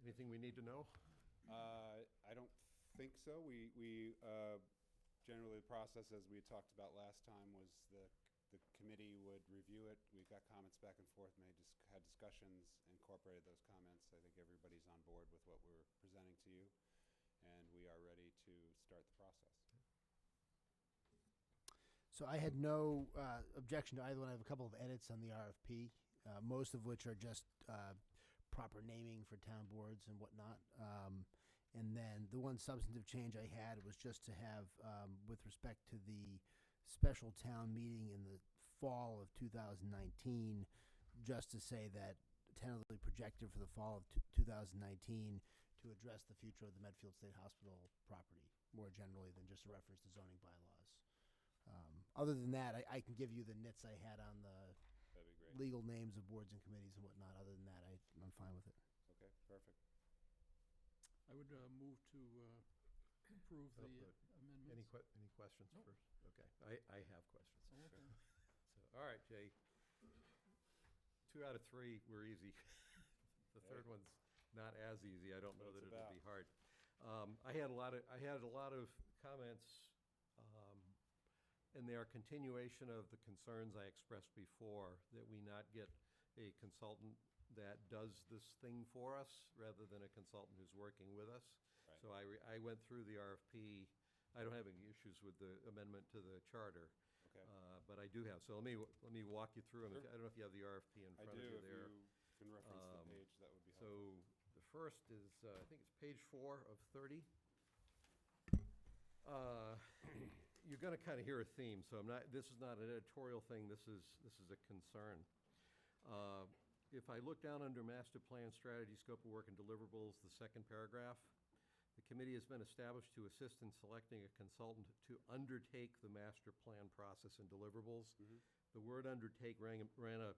Anything we need to know? I don't think so. We generally, the process, as we talked about last time, was the committee would review it. We got comments back and forth, had discussions, incorporated those comments. I think everybody's on board with what we're presenting to you, and we are ready to start the process. So I had no objection to either one. I have a couple of edits on the RFP, most of which are just proper naming for town boards and whatnot. And then the one substantive change I had was just to have, with respect to the special town meeting in the fall of 2019, just to say that tentatively projected for the fall of 2019 to address the future of the Medfield State Hospital property more generally than just a reference to zoning bylaws. Other than that, I can give you the nits I had on the That'd be great. legal names of boards and committees and whatnot. Other than that, I'm fine with it. Okay, perfect. I would move to approve the amendments. Any questions Nope. first? Okay, I have questions. Oh, okay. So, all right, Jay. 2 out of 3 were easy. The third one's not as easy. I don't know that it'll be hard. I had a lot of comments, and they are continuation of the concerns I expressed before, that we not get a consultant that does this thing for us rather than a consultant who's working with us. Right. So I went through the RFP. I don't have any issues with the amendment to the charter. Okay. But I do have, so let me walk you through them. Sure. I don't know if you have the RFP in I front of you do. If there. you can reference the page, that would be helpful. So the first is, I think it's page 4 of 30. You're gonna kind of hear a theme, so this is not an editorial thing, this is a concern. If I look down under master plan, strategy, scope of work, and deliverables, the second paragraph, the committee has been established to assist in selecting a consultant to undertake the master plan process and deliverables. Mm-hmm. The word undertake ran a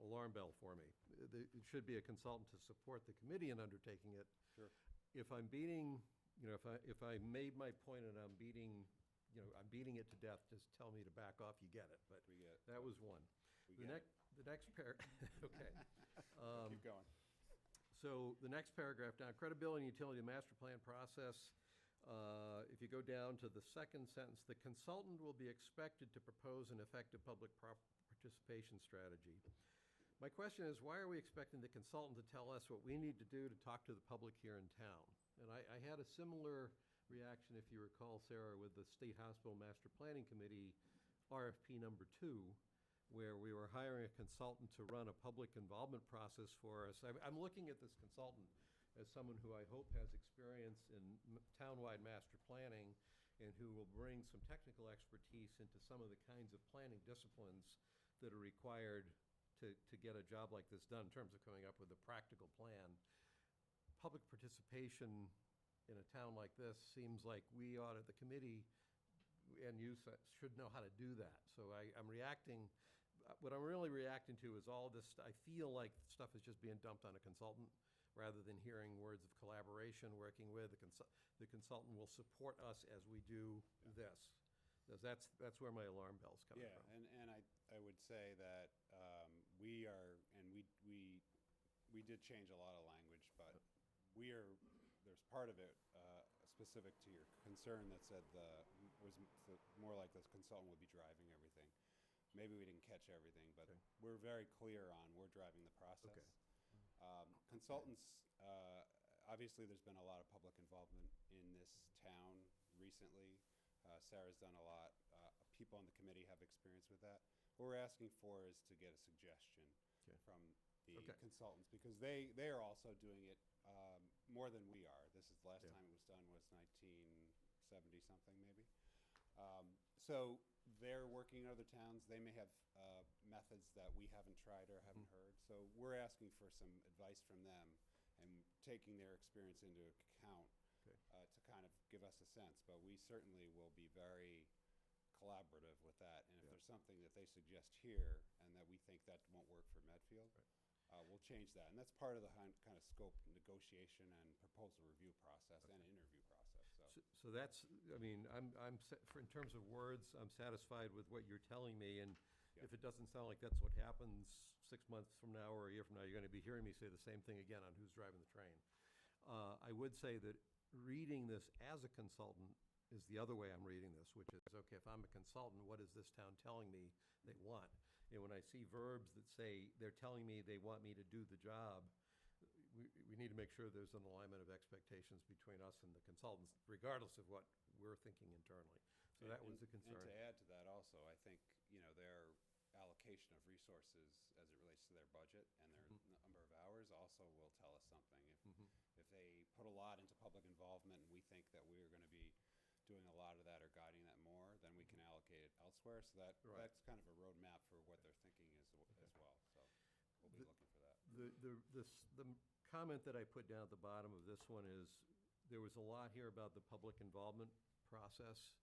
alarm bell for me. It should be a consultant to support the committee in undertaking it. Sure. If I'm beating, if I made my point and I'm beating it to death, just tell me to back off, you get it. But We get it. that was one. The next okay. Keep going. So the next paragraph down, credibility and utility of the master plan process. If you go down to the second sentence, the consultant will be expected to propose an effective public participation strategy. My question is, why are we expecting the consultant to tell us what we need to do to talk to the public here in town? And I had a similar reaction, if you recall, Sarah, with the State Hospital Master Planning Committee RFP number 2, where we were hiring a consultant to run a public involvement process for us. I'm looking at this consultant as someone who I hope has experience in townwide master planning and who will bring some technical expertise into some of the kinds of planning disciplines that are required to get a job like this done in terms of coming up with a practical plan. Public participation in a town like this seems like we ought to, the committee and you should know how to do that. So I'm reacting, what I'm really reacting to is all this, I feel like stuff is just being dumped on a consultant rather than hearing words of collaboration, working with, the consultant will support us as we do this. That's where my alarm bell's coming from. Yeah, and I would say that we did change a lot of language, but there's part of it specific to your concern that said was more like the consultant would be driving everything. Maybe we didn't catch everything, but Okay. we're very clear on we're driving the process. Okay. Consultants, obviously there's been a lot of public involvement in this town recently. Sarah's done a lot. People on the committee have experience with that. What we're asking for is to get a suggestion from the consultants, because they are also doing it more than we are. This is the last time it was done was 1970 something maybe. So they're working in other towns. They may have methods that we haven't tried or haven't heard. So we're asking for some advice from them and taking their experience into account to kind of give us a sense. But we certainly will be very collaborative with that. And if there's something that they suggest here and that we think that won't work for Medfield, we'll change that. And that's part of the kind of scope negotiation and proposal review process and interview process. So that's, I mean, in terms of words, I'm satisfied with what you're telling me, and if it doesn't sound like that's what happens 6 months from now or a year from now, you're going to be hearing me say the same thing again on who's driving the train. I would say that reading this as a consultant is the other way I'm reading this, which is, okay, if I'm a consultant, what is this town telling me they want? And when I see verbs that say they're telling me they want me to do the job, we need to make sure there's an alignment of expectations between us and the consultants, regardless of what we're thinking internally. So that was a concern. And to add to that also, I think, their allocation of resources as it relates to their budget and their number of hours also will tell us something. If they put a lot into public involvement and we think that we're going to be doing a lot of that or guiding that more, then we can allocate it elsewhere. So that's kind of a roadmap for what they're thinking as well. So we'll be looking for that. The comment that I put down at the bottom of this one is, there was a lot here about the public involvement process.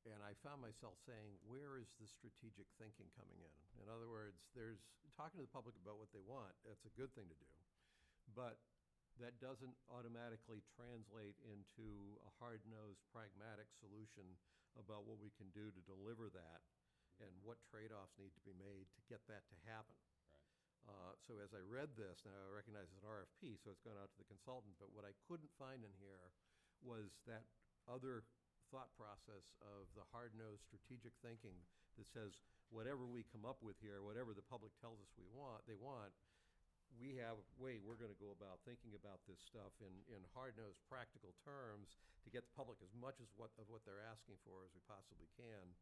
And I found myself saying, where is the strategic thinking coming in? In other words, there's talking to the public about what they want. That's a good thing to do. But that doesn't automatically translate into a hard-nosed, pragmatic solution about what we can do to deliver that and what trade-offs need to be made to get that to happen. Right. So as I read this, now I recognize it's an RFP, so it's gone out to the consultant, but what I couldn't find in here was that other thought process of the hard-nosed strategic thinking that says whatever we come up with here, whatever the public tells us they want, we have a way we're going to go about thinking about this stuff in hard-nosed practical terms to get the public as much of what they're asking for as we possibly can,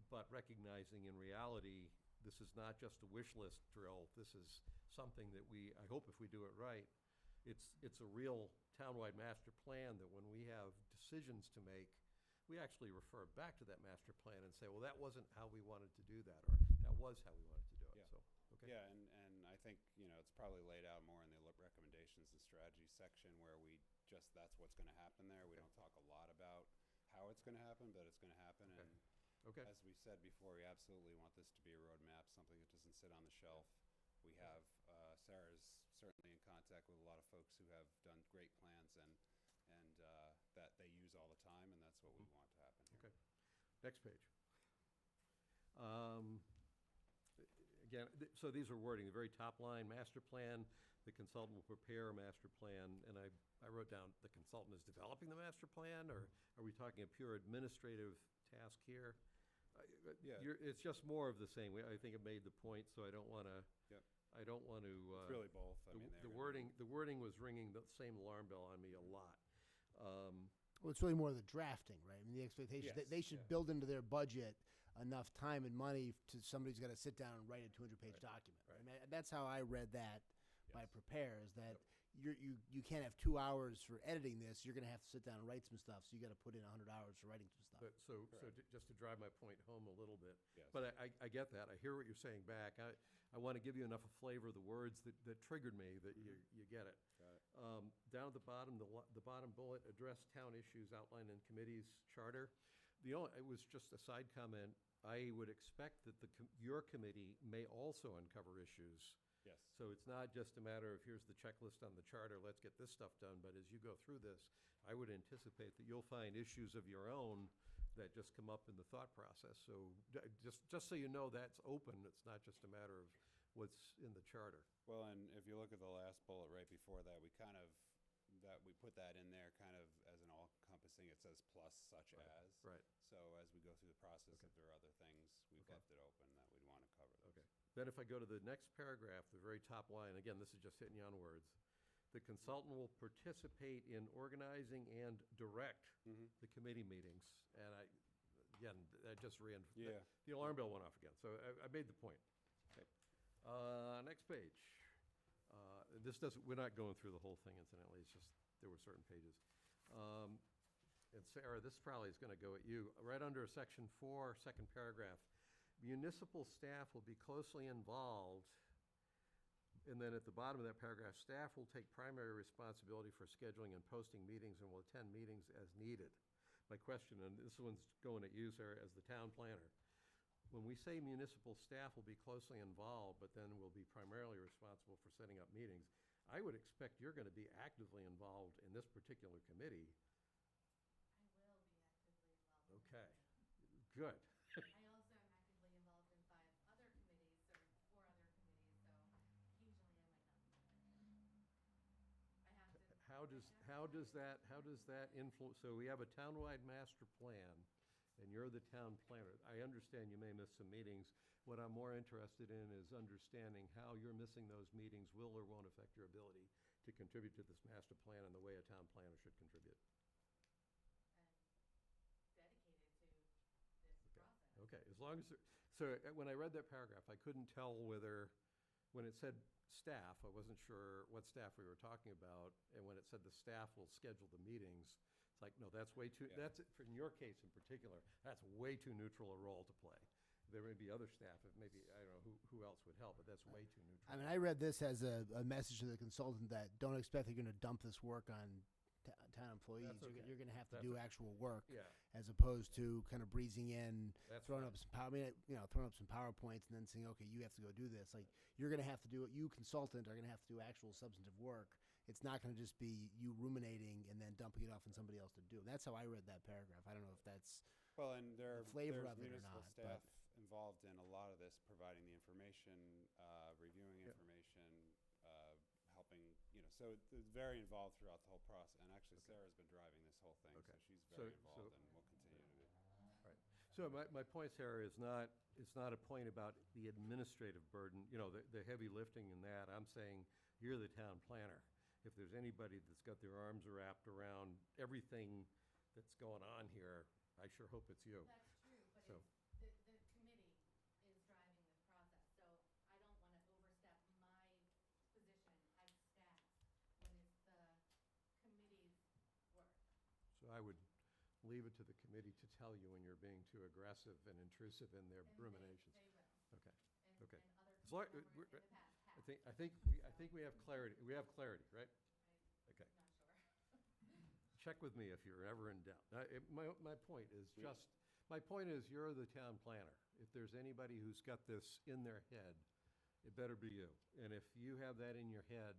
but recognizing in reality this is not just a wish list drill. This is something that I hope if we do it right, it's a real townwide master plan that when we have decisions to make, we actually refer back to that master plan and say, well, that wasn't how we wanted to do that, or that was how we wanted to do it. Yeah. So, okay. Yeah, and I think, it's probably laid out more in the recommendations and strategy section where that's what's going to happen there. We don't talk a lot about how it's going to happen, but it's going to happen. Okay. And Okay. as we said before, we absolutely want this to be a roadmap, something that doesn't sit on the shelf. We have, Sarah's certainly in contact with a lot of folks who have done great plans and that they use all the time, and that's what we want to happen here. Okay. Next page. Again, so these are wording, the very top line, master plan, the consultant will prepare a master plan, and I wrote down the consultant is developing the master plan, or are we talking a pure administrative task here? Yeah. It's just more of the same. I think it made the point, so I don't want to. Yep. I don't want to. It's really both. The wording was ringing the same alarm bell on me a lot. Well, it's really more the drafting, right? I mean, the expectation Yes, that they should build into their budget enough time and money to somebody's got to sit down and write a 200-page document. Right. I mean, that's how I read that by Yes. prepare, is that you can't have 2 hours for editing this. You're going to have to sit down and write some stuff, so you got to put in 100 hours for writing some stuff. So Correct. just to drive my point home a little bit. Yes. But I get that. I hear what you're saying back. I want to give you enough flavor of the words that triggered me that you get it. Got it. Down at the bottom, the bottom bullet, address town issues outlined in committee's charter. It was just a side comment. I would expect that your committee may also uncover issues. Yes. So it's not just a matter of here's the checklist on the charter, let's get this stuff done. But as you go through this, I would anticipate that you'll find issues of your own that just come up in the thought process. So just so you know that's open, it's not just a matter of what's in the charter. Well, and if you look at the last bullet right before that, we put that in there kind of as an all-encompassing, it says plus such as. Right. So as we go through the process, if there are other things, we've left it open that we'd want to cover those. Okay. Then if I go to the next paragraph, the very top line, again, this is just hitting you on words. The consultant will participate in organizing and direct the committee meetings. And I just Yeah. the alarm bell went off again. So I made the point. Okay. Next page. We're not going through the whole thing incidentally. It's just, there were certain pages. And Sarah, this probably is going to go at you. Right under section 4, second paragraph. Municipal staff will be closely involved, and then at the bottom of that paragraph, staff will take primary responsibility for scheduling and posting meetings and will attend meetings as needed. My question, and this one's going at you, Sarah, as the town planner. When we say municipal staff will be closely involved, but then will be primarily responsible for setting up meetings, I would expect you're going to be actively involved in this particular committee. I will be actively involved. Okay, good. I also am actively involved in 5 other committees, or 4 other committees, so occasionally I might not be there. I have to does that influence, so we have a townwide master plan, and you're the town planner. I understand you may miss some meetings. What I'm more interested in is understanding how you're missing those meetings will or won't affect your ability to contribute to this master plan and the way a town planner should contribute. And dedicated to this process. Okay, as long as, so when I read that paragraph, I couldn't tell whether, when it said staff, I wasn't sure what staff we were talking about, and when it said the staff will schedule the meetings, it's like, no, that's way too, Yeah. that's, in your case in particular, that's way too neutral a role to play. There may be other staff, maybe, I don't know who else would help, but that's way too neutral. I mean, I read this as a message to the consultant that don't expect they're going to dump this work on town employees. That's okay. You're going to have to That's do okay. actual work Yeah, as opposed to kind of breezing in, that's throwing fine. up some power, throwing up some PowerPoints and then saying, okay, you have to go do this. Like, you're going to have to do it. You consultant are going to have to do actual substantive work. It's not going to just be you ruminating and then dumping it off on somebody else to do. That's how I read that paragraph. I don't know if that's Well, and the flavor there's of it or municipal not, staff involved in a lot of this, providing the information, reviewing Yeah. information, helping, so it's very involved throughout the whole process. And actually, Okay. Sarah's been driving this whole thing, Okay. so she's So- very so- involved and will continue to be. So my point, Sarah, is not, it's not a point about the administrative burden, the heavy lifting in that. I'm saying, you're the town planner. If there's anybody that's got their arms wrapped around everything that's going on here, I sure hope it's you. That's true, but So- it's, the committee is driving this process, so I don't want to overstep my position as staff when it's the committee's work. So I would leave it to the committee to tell you when you're being too aggressive and intrusive in their And ruminations. They will. Okay. And, Okay. and other As long- committee members we're- in the past have. I think we have clarity, right? Okay. Not sure. Check with me if you're ever in doubt. My point is you're the town planner. If there's anybody who's got this in their head, it better be you. And if you have that in your head,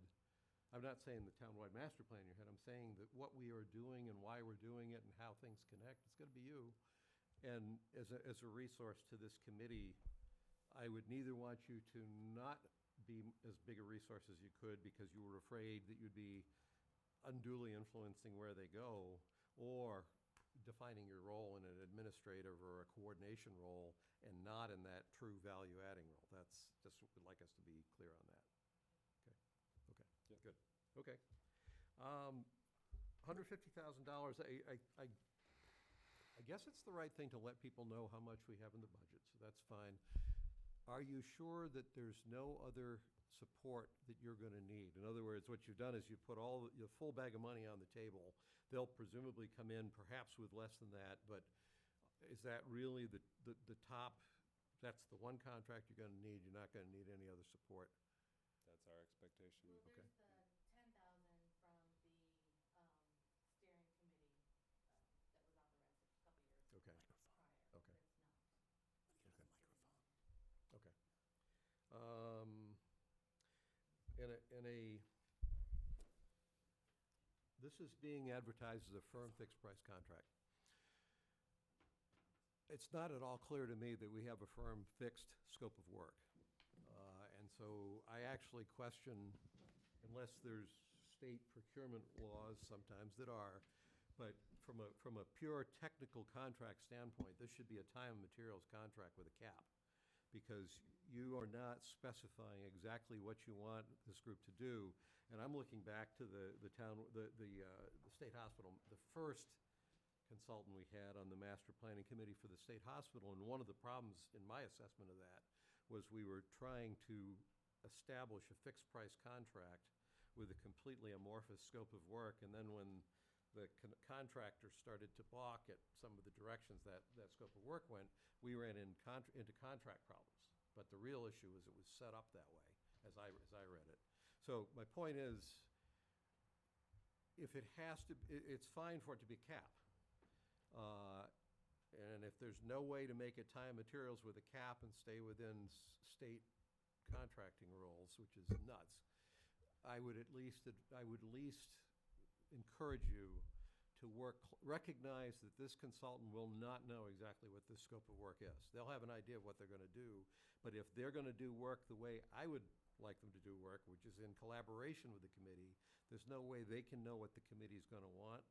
I'm not saying the townwide master plan in your head, I'm saying that what we are doing and why we're doing it and how things connect, it's gonna be you. And as a resource to this committee, I would neither want you to not be as big a resource as you could because you were afraid that you'd be unduly influencing where they go, or defining your role in an administrative or a coordination role and not in that true value-adding role. That's just, would like us to be clear on that. Okay, Yep. good, okay. $150,000, I guess it's the right thing to let people know how much we have in the budget, so that's fine. Are you sure that there's no other support that you're going to need? In other words, what you've done is you put all your full bag of money on the table. They'll presumably come in perhaps with less than that, but is that really the top? That's the one contract you're going to need. You're not going to need any other support. That's our expectation. Well, Okay. there's the 10,000 from the steering committee that was authorized a couple years Okay. prior. Okay. But it's not. Okay. This is being advertised as a firm fixed-price contract. It's not at all clear to me that we have a firm fixed scope of work. And so I actually question, unless there's state procurement laws sometimes that are, but from a pure technical contract standpoint, this should be a time and materials contract with a cap, because you are not specifying exactly what you want this group to do. And I'm looking back to the state hospital, the first consultant we had on the master planning committee for the state hospital, and one of the problems in my assessment of that was we were trying to establish a fixed price contract with a completely amorphous scope of work, and then when the contractor started to balk at some of the directions that scope of work went, we ran into contract problems. But the real issue is it was set up that way, as I read it. So my point is, if it has to, it's fine for it to be cap. And if there's no way to make it time materials with a cap and stay within state contracting rules, which is nuts, I would at least encourage you to recognize that this consultant will not know exactly what this scope of work is. They'll have an idea of what they're going to do, but if they're going to do work the way I would like them to do work, which is in collaboration with the committee, There's no way they can know what the committee's gonna want.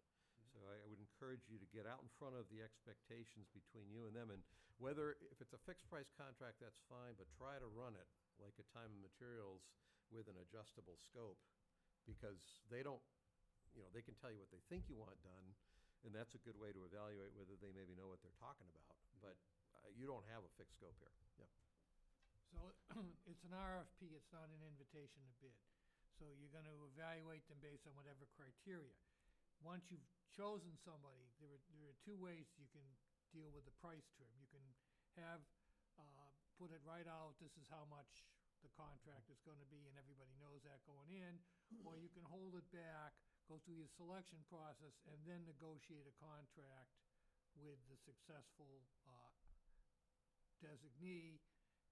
So I would encourage you to get out in front of the expectations between you and them, and whether, if it's a fixed price contract, that's fine, but try to run it like a time and materials with an adjustable scope, because they don't, they can tell you what they think you want done, and that's a good way to evaluate whether they maybe know what they're talking about, but you don't have a fixed scope here. Yep. So it's an RFP, it's not an invitation to bid. So you're gonna evaluate them based on whatever criteria. Once you've chosen somebody, there are two ways you can deal with the price term. You can have, put it right out, this is how much the contract is gonna be, and everybody knows that going in, or you can hold it back, go through your selection process, and then negotiate a contract with the successful, designee.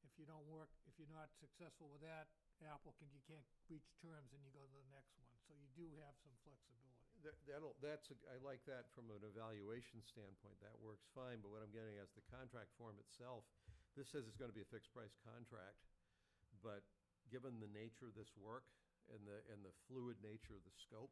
If you're not successful with that applicant, you can't reach terms, and you go to the next one. So you do have some flexibility. I like that from an evaluation standpoint, that works fine, but what I'm getting at is the contract form itself, this says it's gonna be a fixed price contract, but given the nature of this work and the fluid nature of the scope,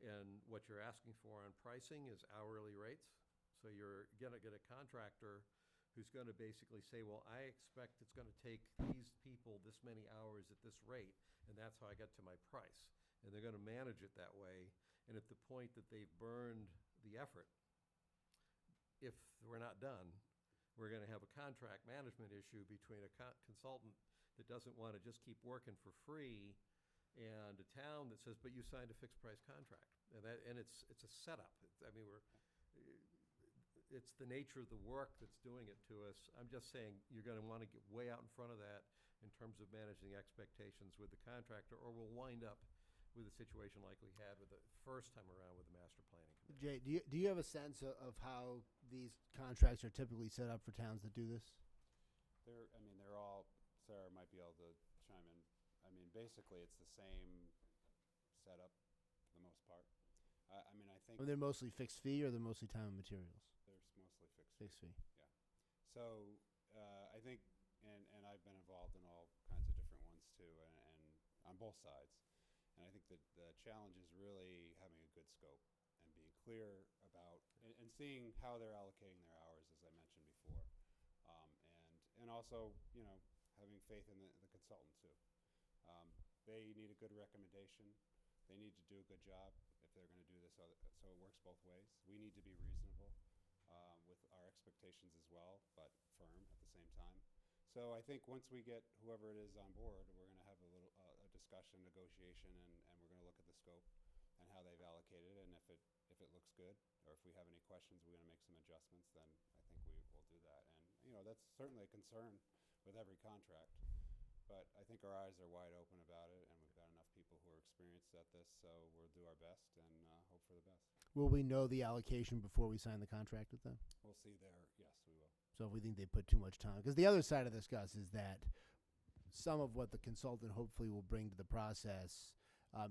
and what you're asking for on pricing is hourly rates, so you're gonna get a contractor who's gonna basically say, well, I expect it's gonna take these people this many hours at this rate, and that's how I get to my price. And they're gonna manage it that way, and at the point that they've burned the effort, if we're not done, we're gonna have a contract management issue between a consultant that doesn't wanna just keep working for free and a town that says, but you signed a fixed price contract. And it's a setup. It's the nature of the work that's doing it to us. I'm just saying, you're gonna wanna get way out in front of that in terms of managing expectations with the contractor, or we'll wind up with a situation like we had with the first time around with the master planning committee. Jay, do you have a sense of how these contracts are typically set up for towns that do this? They're all, Sarah might be able to chime in. Basically, it's the same setup for the most part. I think Are they mostly fixed fee, or they're mostly time and materials? there's mostly fixed. Fixed fee. So I think, and I've been involved in all kinds of different ones too, and on both sides. And I think that the challenge is really having a good scope and being clear about, and seeing how they're allocating their hours, as I mentioned before. And also, having faith in the consultant too. They need a good recommendation. They need to do a good job if they're going to do this, so it works both ways. We need to be reasonable with our expectations as well, but firm at the same time. So I think once we get whoever it is on board, we're going to have a discussion, negotiation, and we're going to look at the scope and how they've allocated it. And if it looks good, or if we have any questions, we're going to make some adjustments, then I think we will do that. And that's certainly a concern with every contract. But I think our eyes are wide open about it, and we've got enough people who are experienced at this, so we'll do our best and hope for the best. Will we know the allocation before we sign the contract with them? We'll see there. Yes, we will. So if we think they put too much time, because the other side of this, Gus, is that some of what the consultant hopefully will bring to the process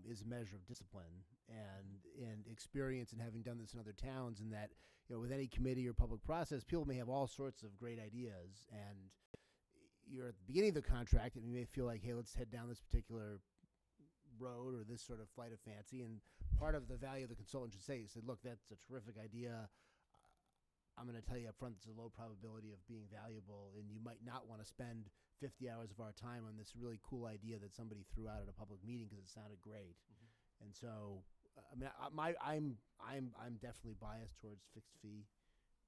is a measure of discipline and experience, and having done this in other towns, and that with any committee or public process, people may have all sorts of great ideas, and you're at the beginning of the contract, and you may feel like, hey, let's head down this particular road or this sort of flight of fancy. And part of the value of the consultant should say, look, that's a terrific idea. I'm going to tell you up front, there's a low probability of being valuable, and you might not want to spend 50 hours of our time on this really cool idea that somebody threw out at a public meeting because it sounded great. Mm-hmm. And so, I'm definitely biased towards fixed fee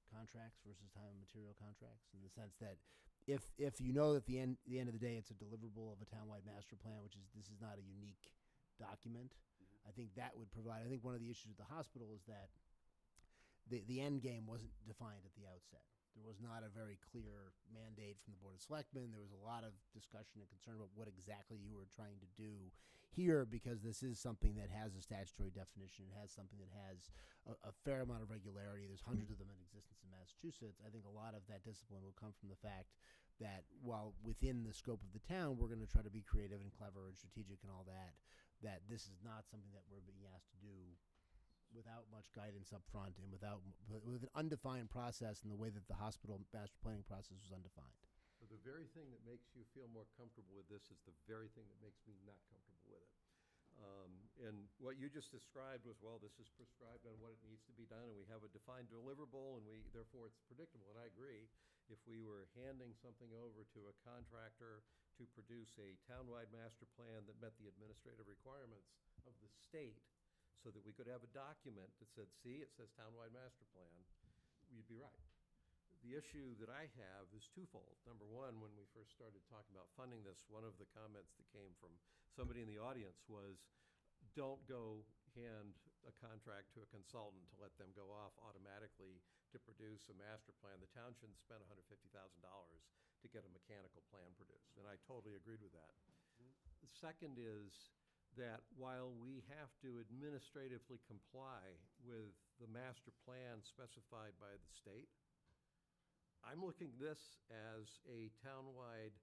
contracts versus time and material contracts, in the sense that if you know that the end of the day it's a deliverable of a townwide master plan, which is, this is not a unique document. Mm-hmm. I think that would provide. I think one of the issues with the hospital is that the end game wasn't defined at the outset. There was not a very clear mandate from the Board of Selectmen. There was a lot of discussion and concern about what exactly you were trying to do here, because this is something that has a statutory definition. It has something that has a fair amount of regularity. There's hundreds of them in existence in Massachusetts. I think a lot of that discipline will come from the fact that while within the scope of the town, we're going to try to be creative and clever and strategic and all that, that this is not something that we're being asked to do without much guidance up front, and with an undefined process, in the way that the hospital master planning process was undefined. So the very thing that makes you feel more comfortable with this is the very thing that makes me not comfortable with it. And what you just described was, well, this is prescribed on what it needs to be done, and we have a defined deliverable, and therefore it's predictable, and I agree. If we were handing something over to a contractor to produce a townwide master plan that met the administrative requirements of the state, so that we could have a document that said, see, it says townwide master plan, we'd be right. The issue that I have is twofold. Number one, when we first started talking about funding this, one of the comments that came from somebody in the audience was, don't go hand a contract to a consultant to let them go off automatically to produce a master plan. The town shouldn't spend $150,000 to get a mechanical plan produced, and I totally agreed with that. The second is that while we have to administratively comply with the master plan specified by the state, I'm looking at this as a townwide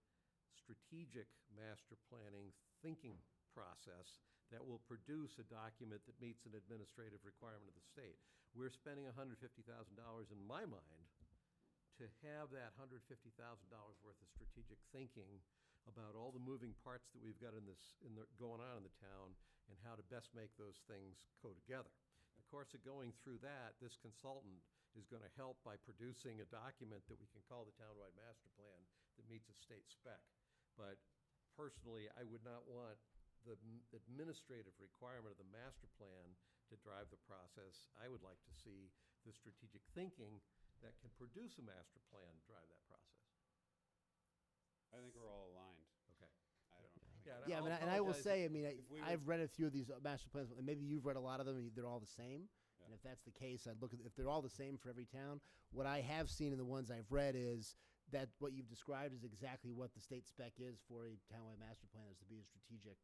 strategic master planning thinking process that will produce a document that meets an administrative requirement of the state. We're spending $150,000 in my mind to have that $150,000 worth of strategic thinking about all the moving parts that we've got going on in the town and how to best make those things go together. In the course of going through that, this consultant is going to help by producing a document that we can call the townwide master plan that meets a state spec. But personally, I would not want the administrative requirement of the master plan to drive the process. I would like to see the strategic thinking that can produce a master plan drive that process. I think we're all aligned. Okay. I don't think. Yeah, I'll and I will apologize say, I mean, if we I've read a few of these master plans, and maybe you've read a lot of them, and they're all the same. Yeah. And if that's the case, I'd look at, if they're all the same for every town, what I have seen in the ones I've read is that what you've described is exactly what the state spec is for a townwide master plan, is to be a strategic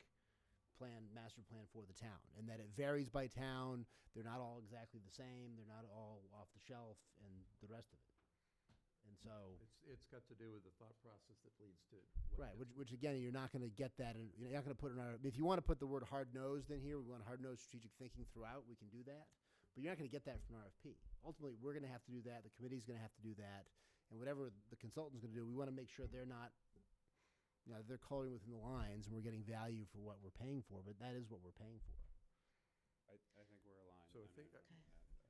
master plan for the town, and that it varies by town. They're not all exactly the same. They're not all off the shelf, and the rest of it. And so, It's got to do with the thought process that leads to right, which again, you're not going to get that. You're not going to put in our. If you want to put the word hard-nosed in here, we want hard-nosed strategic thinking throughout. We can do that, but you're not going to get that from an RFP. Ultimately, we're going to have to do that. The committee's going to have to do that, and whatever the consultant's going to do, we want to make sure they're not. They're coloring within the lines, and we're getting value for what we're paying for. But that is what we're paying for. I think we're aligned. So I think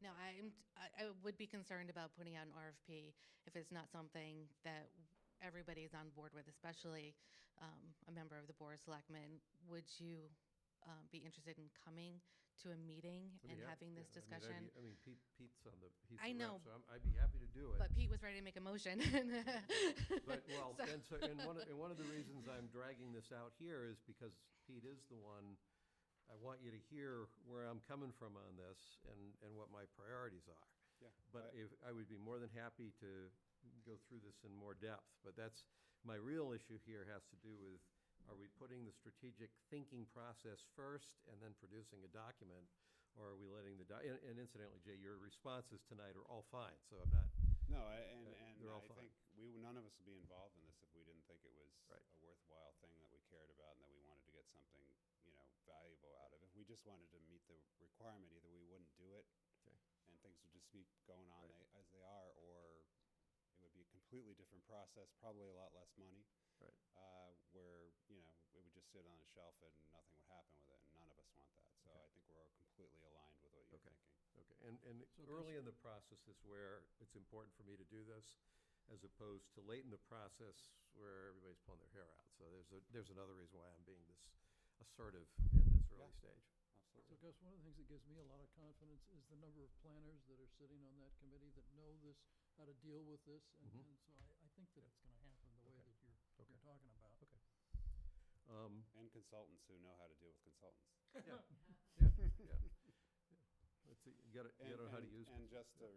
No, I would be concerned about putting out an RFP if it's not something that everybody's on board with, especially a member of the Board of Selectmen. Would you be interested in coming to a meeting and having this discussion? I mean, Pete's on the, he's I the know. rep, so I'd be happy to do it. But Pete was ready to make a motion. But, well, So- and one of the reasons I'm dragging this out here is because Pete is the one, I want you to hear where I'm coming from on this and what my priorities are. Yeah. But I would be more than happy to go through this in more depth. But that's, my real issue here has to do with, are we putting the strategic thinking process first and then producing a document? Or are we letting and incidentally, Jay, your responses tonight are all fine, so I'm not. No, they're all I fine. think none of us would be involved in this if we didn't think it was Right. a worthwhile thing that we cared about and that we wanted to get something, valuable out of. If we just wanted to meet the requirement, either we wouldn't do it, Okay. and things would just be going on Right. as they are, or it would be a completely different process, probably a lot less money. Right. Where, it would just sit on a shelf and nothing would happen with it, and none of us want that. So Okay. I think we're all completely aligned with what you're Okay. thinking. Okay, and So early in the process is where it's important for me to do this, as opposed to late in the process where everybody's pulling their hair out. So there's another reason why I'm being this assertive in this early Yeah. stage. So Absolutely. Gus, one of the things that gives me a lot of confidence is the number of planners that are sitting on that committee that know this, how to deal with this, and Mhm. and so I think that it's gonna happen the way Okay. that you're Okay. talking about. And consultants who know how to deal with consultants. Yeah, yeah. Let's see, you gotta know how to use. And just to,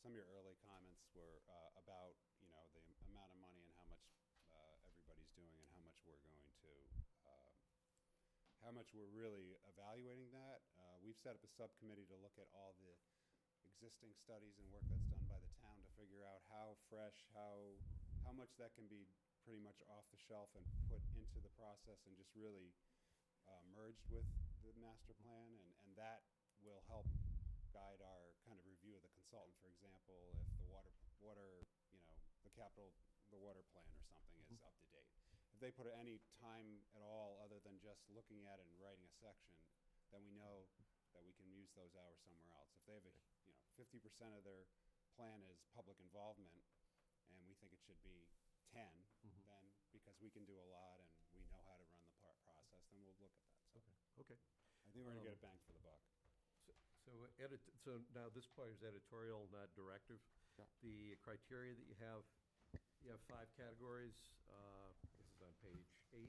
some of your early comments were about, the amount of money and how much everybody's doing and how much we're going to, how much we're really evaluating that. We've set up a subcommittee to look at all the existing studies and work that's done by the town to figure out how fresh, how much that can be pretty much off the shelf and put into the process and just really merged with the master plan, and that will help guide our kind of review of the consultant. For example, if the water, the water plan or something is up to date. If they put any time at all other than just us looking at it and writing a section, then we know that we can use those hours somewhere else. If they have 50% of their plan is public involvement, and we think it should be 10, then because we can do a lot and we know how to run the process, then we'll look at that. So Okay. I think we're gonna get a bang for the buck. So now this part is editorial, not directive. Yeah. The criteria that you have 5 categories. This is on page 8.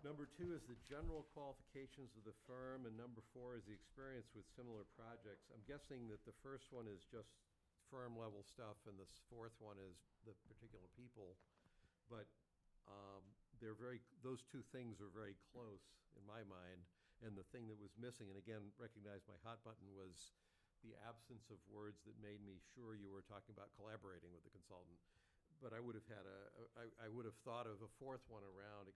Number 2 is the general qualifications of the firm, and number 4 is the experience with similar projects. I'm guessing that the first one is just firm-level stuff, and the fourth one is the particular people. But those two things are very close in my mind. And the thing that was missing, and again, recognize my hot button, was the absence of words that made me sure you were talking about collaborating with the consultant. But I would have had I would have thought of a fourth one around,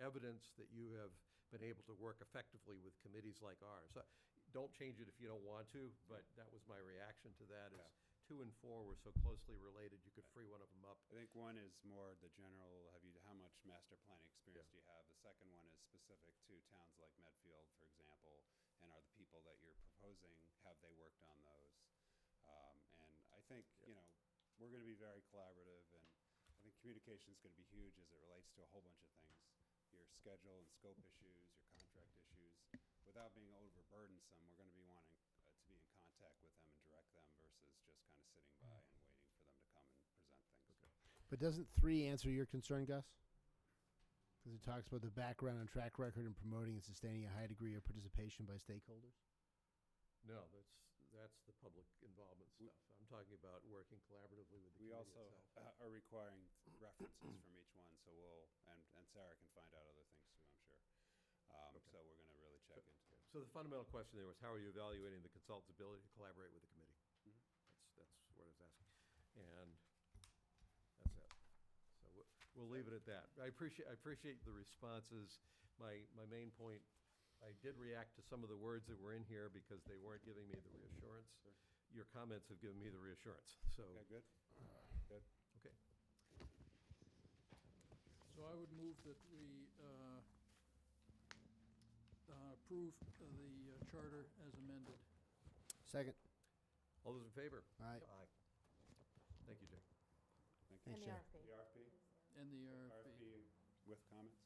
evidence that you have been able to work effectively with committees like ours. So don't change it if you don't want to, but that was my reaction to that. Yeah. Is 2 and 4 were so closely related, you could free one of them up. I think one is more the general, how much master planning experience do you have? The second one is specific to towns like Medfield, for example, and are the people that you're proposing, have they worked on those? And I think, we're gonna be very collaborative, and I think communication is gonna be huge as it relates to a whole bunch of things. Your schedule and scope issues, your contract issues. Without being overburdensome, we're gonna be wanting to be in contact with them and direct them versus just kind of sitting by and waiting for them to come and present things. But doesn't 3 answer your concern, Gus? Because it talks about the background and track record in promoting and sustaining a high degree of participation by stakeholders. No, that's the public involvement stuff. I'm talking about working collaboratively with the We committee also itself. are requiring references from each one, so and Sarah can find out other things too, I'm sure. So we're gonna really check into it. So the fundamental question there was, how are you evaluating the consultant's ability to collaborate with the committee? That's what I was asking. And that's it. So we'll leave it at that. I appreciate the responses. My main point, I did react to some of the words that were in here because they weren't giving me the reassurance. Sure. Your comments have given me the reassurance, so. Okay, good. Good. Okay. So I would move that we approve the charter as amended. Second. All those in favor? Aye. Aye. Thank you, Jay. Thank Thanks, you. Jay. The RFP? And the RFP. RFP with comments?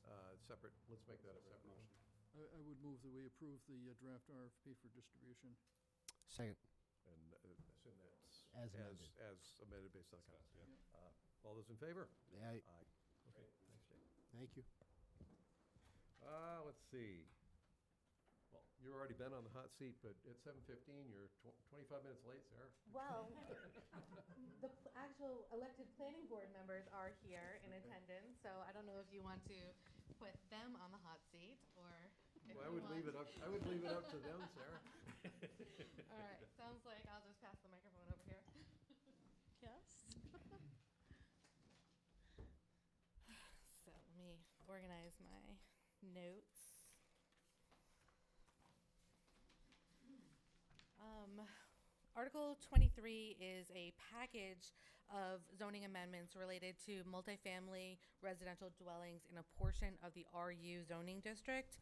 Separate, let's make that a separate Motion. motion. I would move that we approve the draft RFP for distribution. Second. And assume that's. As amended. As amended based on the comments. Discuss, yeah. All those in favor? Aye. Aye. Okay, thanks, Jay. Thank you. Let's see. Well, you've already been on the hot seat, but at 7:15, you're 25 minutes late, Sarah. Well, the actual elected planning board members are here in attendance, so I don't know if you want to put them on the hot seat, or if Well, I you would leave it want- up, I would leave it up to them, Sarah. All right, sounds like I'll just pass the microphone over here. Yes. So let me organize my notes. Article 23 is a package of zoning amendments related to multifamily residential dwellings in a portion of the RU zoning district.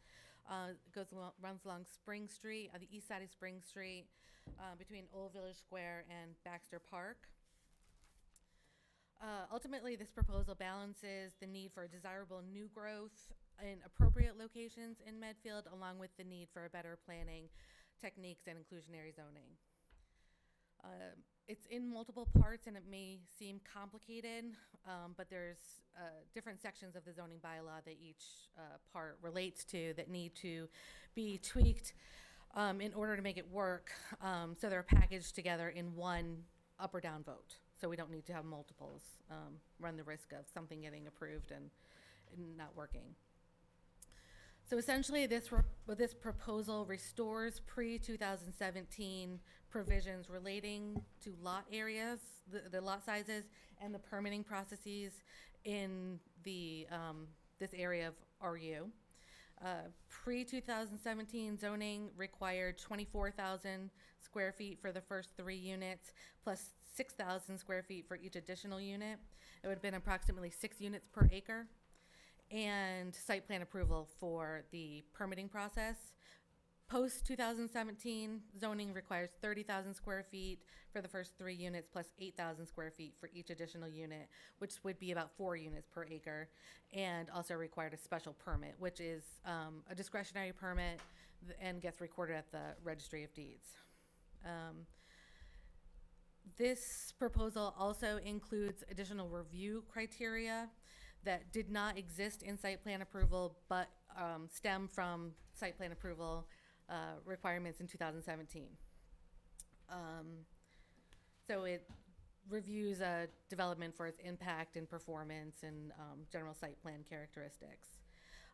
Runs along Spring Street, on the east side of Spring Street, between Old Village Square and Baxter Park. Ultimately, this proposal balances the need for desirable new growth in appropriate locations in Medfield, along with the need for better planning techniques and inclusionary zoning. It's in multiple parts and it may seem complicated, but there's different sections of the zoning bylaw that each part relates to that need to be tweaked in order to make it work. So they're packaged together in one up or down vote. So we don't need to have multiples, run the risk of something getting approved and not working. So essentially, this proposal restores pre-2017 provisions relating to lot areas, the lot sizes, and the permitting processes in the this area of RU. Pre-2017 zoning required 24,000 square feet for the first 3 units, plus 6,000 square feet for each additional unit. It would have been approximately 6 units per acre. and site plan approval for the permitting process. Post 2017, zoning requires 30,000 square feet for the first 3 units plus 8,000 square feet for each additional unit, which would be about 4 units per acre, and also required a special permit, which is a discretionary permit and gets recorded at the Registry of Deeds. This proposal also includes additional review criteria that did not exist in site plan approval, but stem from site plan approval requirements in 2017. So it reviews a development for its impact and performance and general site plan characteristics.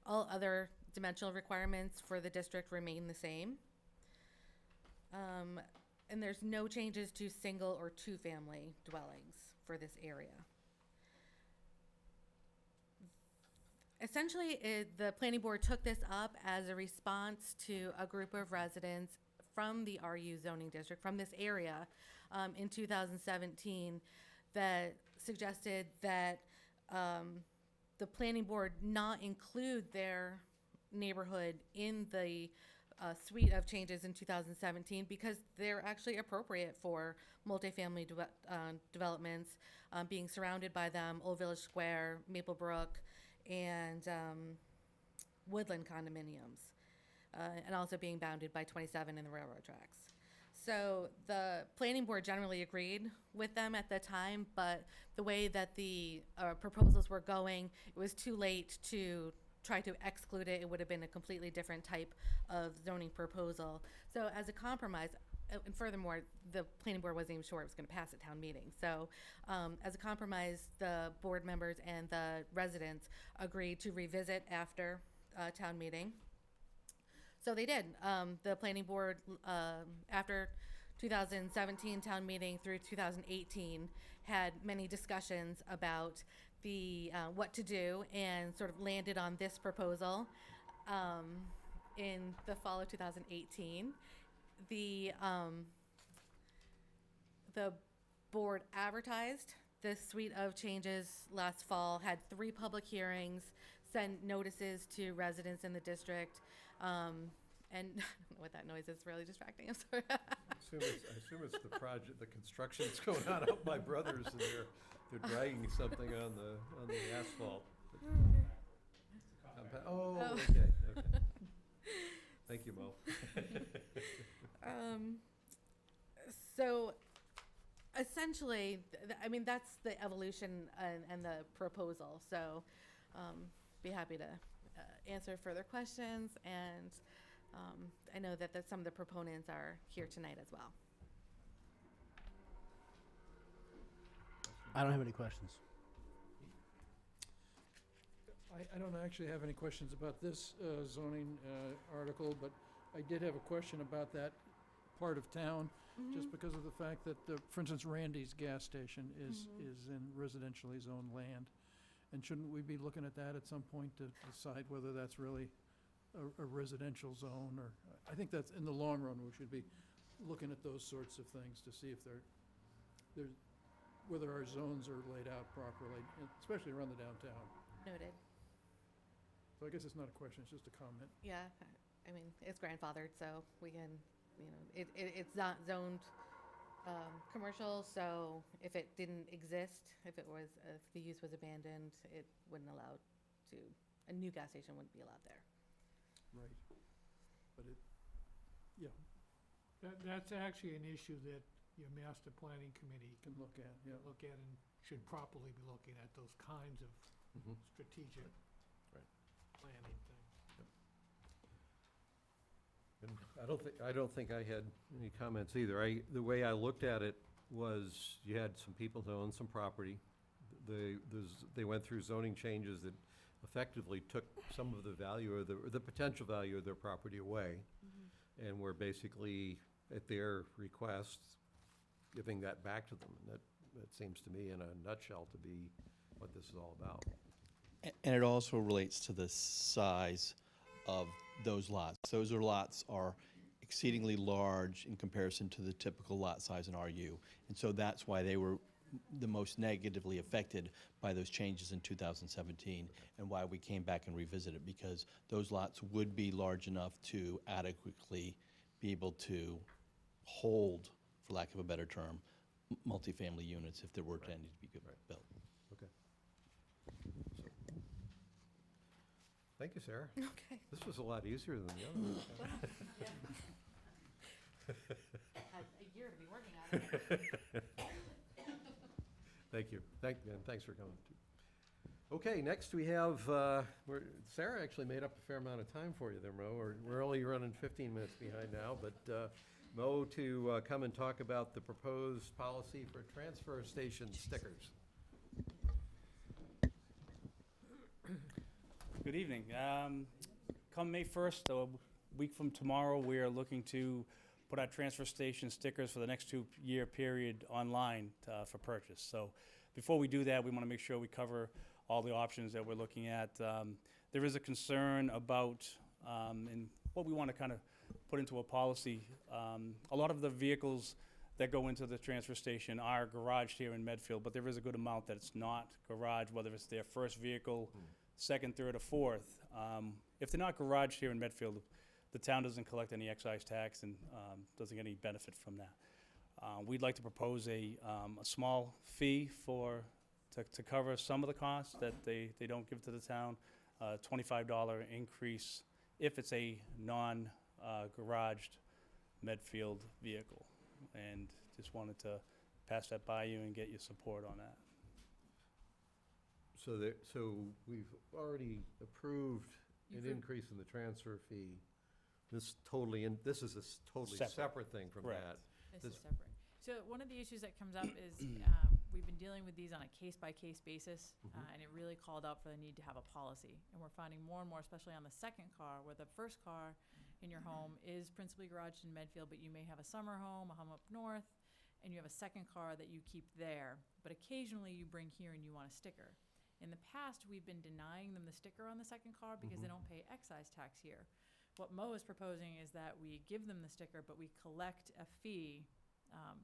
All other dimensional requirements for the district remain the same. And there's no changes to single or two-family dwellings for this area. Essentially, the planning board took this up as a response to a group of residents from the RU zoning district, from this area, in 2017, that suggested that the planning board not include their neighborhood in the suite of changes in 2017 because they're actually appropriate for multifamily developments, being surrounded by them, Old Village Square, Maplebrook, and Woodland condominiums, and also being bounded by 27 and the railroad tracks. So the planning board generally agreed with them at the time, but the way that the proposals were going, it was too late to try to exclude it. It would have been a completely different type of zoning proposal. So as a compromise, and furthermore, the planning board wasn't even sure it was going to pass at town meeting. So as a compromise, the board members and the residents agreed to revisit after town meeting. So they did. The planning board, after 2017 town meeting through 2018, had many discussions about the what to do, and sort of landed on this proposal in the fall of 2018. The board advertised this suite of changes last fall, had 3 public hearings, sent notices to residents in the district, and I don't know what that noise is, really distracting. I'm sorry. I assume it's the project, the construction's going on up my brother's, and they're dragging something on the asphalt. Oh, okay. Thank you, Mo. So essentially, I mean, that's the evolution and the proposal. So be happy to answer further questions, and I know that some of the proponents are here tonight as well. I don't have any questions. I don't actually have any questions about this zoning article, but I did have a question about that part of town, just because of the fact that, for instance, Randy's gas station is in residentially zoned land. And shouldn't we be looking at that at some point to decide whether that's really a residential zone? Or I think that's, in the long run, we should be looking at those sorts of things to see if whether our zones are laid out properly, especially around the downtown. Noted. So I guess it's not a question, it's just a comment. Yeah, I mean, it's grandfathered, so we can, it's not zoned commercial, so if it didn't exist, if the use was abandoned, it wouldn't allow a new gas station wouldn't be allowed there. Right. But yeah. That's actually an issue that your master planning committee Can look at, yeah. look at and should properly be looking at those kinds of strategic Right. planning things. And I don't think I had any comments either. The way I looked at it was, you had some people who owned some property. They went through zoning changes that effectively took some of the value or the potential value of their property away, and were basically, at their request, giving that back to them. And that seems to me, in a nutshell, to be what this is all about. And it also relates to the size of those lots. Those lots are exceedingly large in comparison to the typical lot size in RU. And so that's why they were the most negatively affected by those changes in 2017, and why we came back and revisited, because those lots would be large enough to adequately be able to hold, for lack of a better term, multifamily units if there were to need to be built. Okay. Thank you, Sarah. Okay. This was a lot easier than the other one. Had a year to be working on it. Thank you. Thanks for coming. Okay, next we have, Sarah actually made up a fair amount of time for you there, Mo. We're only running 15 minutes behind now, but Mo to come and talk about the proposed policy for transfer station stickers. Good evening. Come May 1st, a week from tomorrow, we are looking to put our transfer station stickers for the next 2-year period online for purchase. So before we do that, we want to make sure we cover all the options that we're looking at. There is a concern about, and what we want to kind of put into a policy, a lot of the vehicles that go into the transfer station are garaged here in Medfield, but there is a good amount that it's not garaged, whether it's their first vehicle, second, third, or fourth. If they're not garaged here in Medfield, the town doesn't collect any excise tax and doesn't get any benefit from that. We'd like to propose a small fee to cover some of the costs that they don't give to the town, $25 increase if it's a non-garaged Medfield vehicle. And just wanted to pass that by you and get your support on that. So we've already approved an You've- increase in the transfer fee. This is a totally Separate. separate thing from Correct. that. This This- is separate. So one of the issues that comes up is we've been dealing with these on a case-by-case basis, and it really called out for the need to have a policy. And we're finding more and more, especially on the second car, where the first car in your home is principally garaged in Medfield, but you may have a summer home, a home up north, and you have a second car that you keep there. But occasionally you bring here and you want a sticker. In the past, we've been denying them the sticker on the second car because they don't pay excise tax here. What Mo is proposing is that we give them the sticker, but we collect a fee,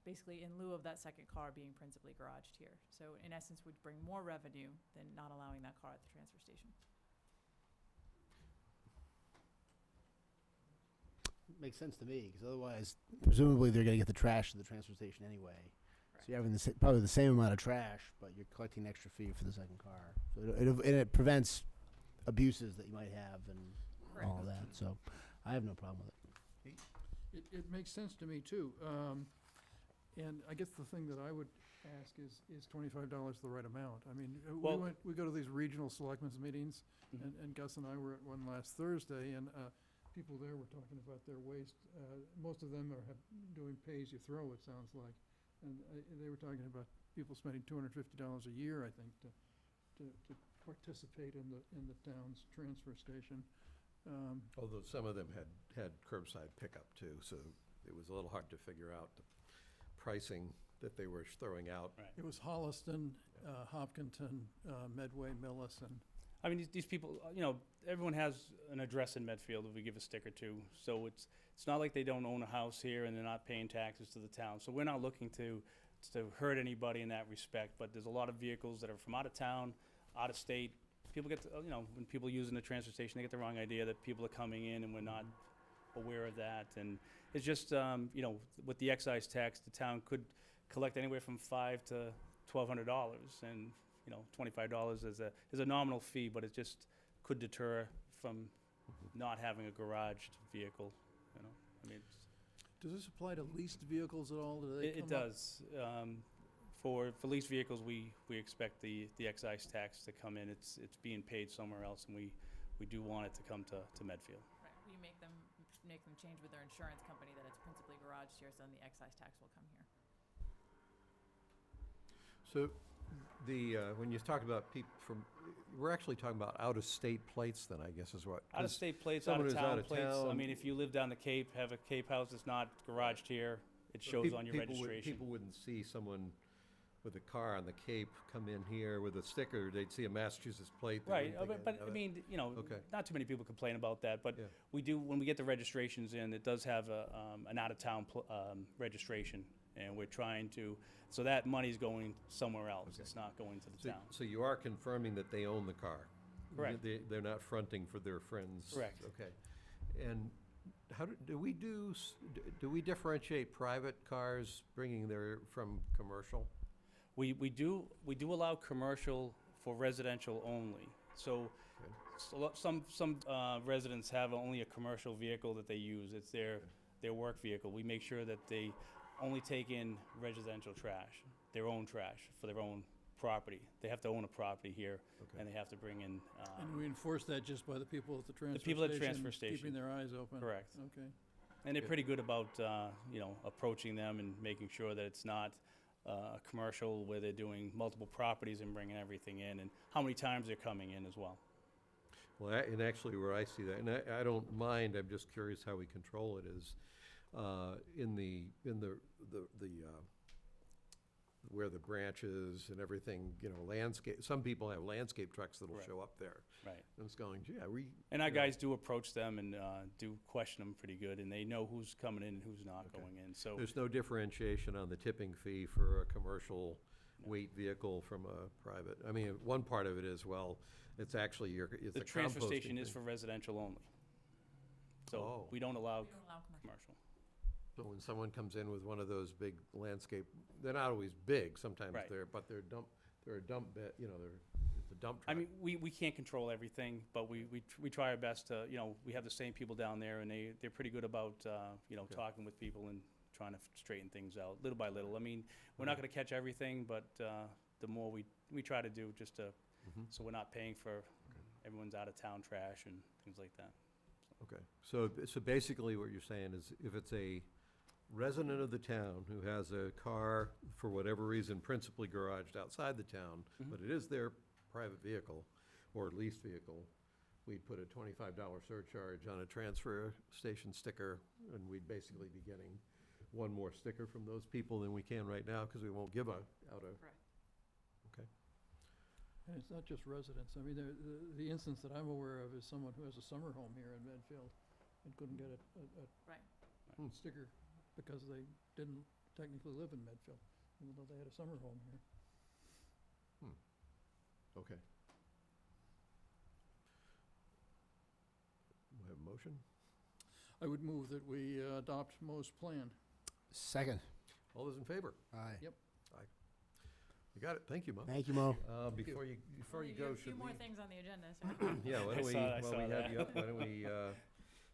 basically in lieu of that second car being principally garaged here. So in essence, would bring more revenue than not allowing that car at the transfer station. Makes sense to me, because otherwise, presumably they're gonna get the trash to the transfer station anyway. So you're having probably the same amount of trash, but you're collecting an extra fee for the second car. So it prevents abuses that you might have and all of that, so I have no problem with it. It makes sense to me, too. And I guess the thing that I would ask is $25 the right amount? I mean, Well- we go to these regional selectmen's meetings, and Gus and I were at one last Thursday, and people there were talking about their waste. Most of them are doing pay-as-you-throw, it sounds like. And they were talking about people spending $250 a year, I think, to participate in the town's transfer station. Although some of them had curbside pickup too, so it was a little hard to figure out the pricing that they were throwing out. Right. It was Holliston, Hopkinton, Medway, Millis, and I mean, these people, everyone has an address in Medfield that we give a sticker to. So it's not like they don't own a house here and they're not paying taxes to the town. So we're not looking to hurt anybody in that respect. But there's a lot of vehicles that are from out of town, out of state. People get, when people using the transfer station, they get the wrong idea that people are coming in and we're not aware of that. And it's just, with the excise tax, the town could collect anywhere from $500 to $1,200, and $25 is a nominal fee, but it just could deter from not having a garaged vehicle. I mean, does this apply to leased vehicles at all? Do they it come up? does. For leased vehicles, we expect the excise tax to come in. It's being paid somewhere else, and we do want it to come to Medfield. Right, we make them change with their insurance company that it's principally garaged here, so then the excise tax will come here. So when you talk about people we're actually talking about out-of-state plates then, I guess is what. 'cause Out-of-state plates, someone who's out out-of-town of plates. I town- mean, if you live down the Cape, have a Cape house that's not garaged here, it shows on your registration. People wouldn't see someone with a car on the Cape come in here with a sticker. They'd see a Massachusetts plate. they Right, wouldn't think but anything I of it. mean, Okay. not too many people complain about that, but Yeah. we do, when we get the registrations in, it does have an out-of-town registration, And we're trying to, so that money's going somewhere else. Okay. It's not going to the So, town. so you are confirming that they own the car? Correct. They're not fronting for their friends? Correct. Okay. And how do we differentiate private cars bringing from commercial? We do allow commercial for residential only. So some residents have only a commercial vehicle that they use. It's their work vehicle. We make sure that they only take in residential trash, their own trash for their own property. They have to own a property here, Okay. and they have to bring in. And we enforce that just by the people at the transfer station? people at the transfer station. Keeping their eyes open? Correct. Okay. And they're Good. pretty good about, approaching them and making sure that it's not a commercial where they're doing multiple properties and bringing everything in, and how many times they're coming in as well. Well, and actually where I see that, and I don't mind, I'm just curious how we control it, is in the where the branches and everything, landscape, some people have landscape trucks that'll Right. show up there. Right. And it's going, gee, And our you know, guys do approach them and do question them pretty good, and they know who's coming in and who's not Okay. going in. So there's no differentiation on the tipping fee for a commercial weight vehicle from a private. I mean, one part of it is, well, it's actually it's the a transfer composting station is thing. for residential only. So Oh. we don't allow We don't allow commercial. commercial. So when someone comes in with one of those big landscape, they're not always big, sometimes Right. they're a dump bed, it's a dump I truck. mean, we can't control everything, but we try our best to, we have the same people down there, and they're pretty good about, talking with people and trying to straighten things out, little by little. I mean, we're not gonna catch everything, but the more we try to do, just to, Mhm. so we're not paying for everyone's out-of-town trash and things like that. Okay, so basically what you're saying is if it's a resident of the town who has a car, for whatever reason, principally garaged outside the town, Mhm. but it is their private vehicle or leased vehicle, we'd put a $25 surcharge on a transfer station sticker, and we'd basically be getting one more sticker from those people than we can right now, because we won't give out a, Correct. okay? And it's not just residents. I mean, the instance that I'm aware of is someone who has a summer home here in Medfield and couldn't get a Right. sticker because they didn't technically live in Medfield, even though they had a summer home here. Okay. We have a motion? I would move that we adopt Mo's plan. Second. All those in favor? Aye. Yep. You got it, thank you, Mo. Thank you, Mo. Before you Well, go, have a should few we? more things on the agenda, so. Yeah, why I don't we, saw- I while saw we have that. you up, why don't we,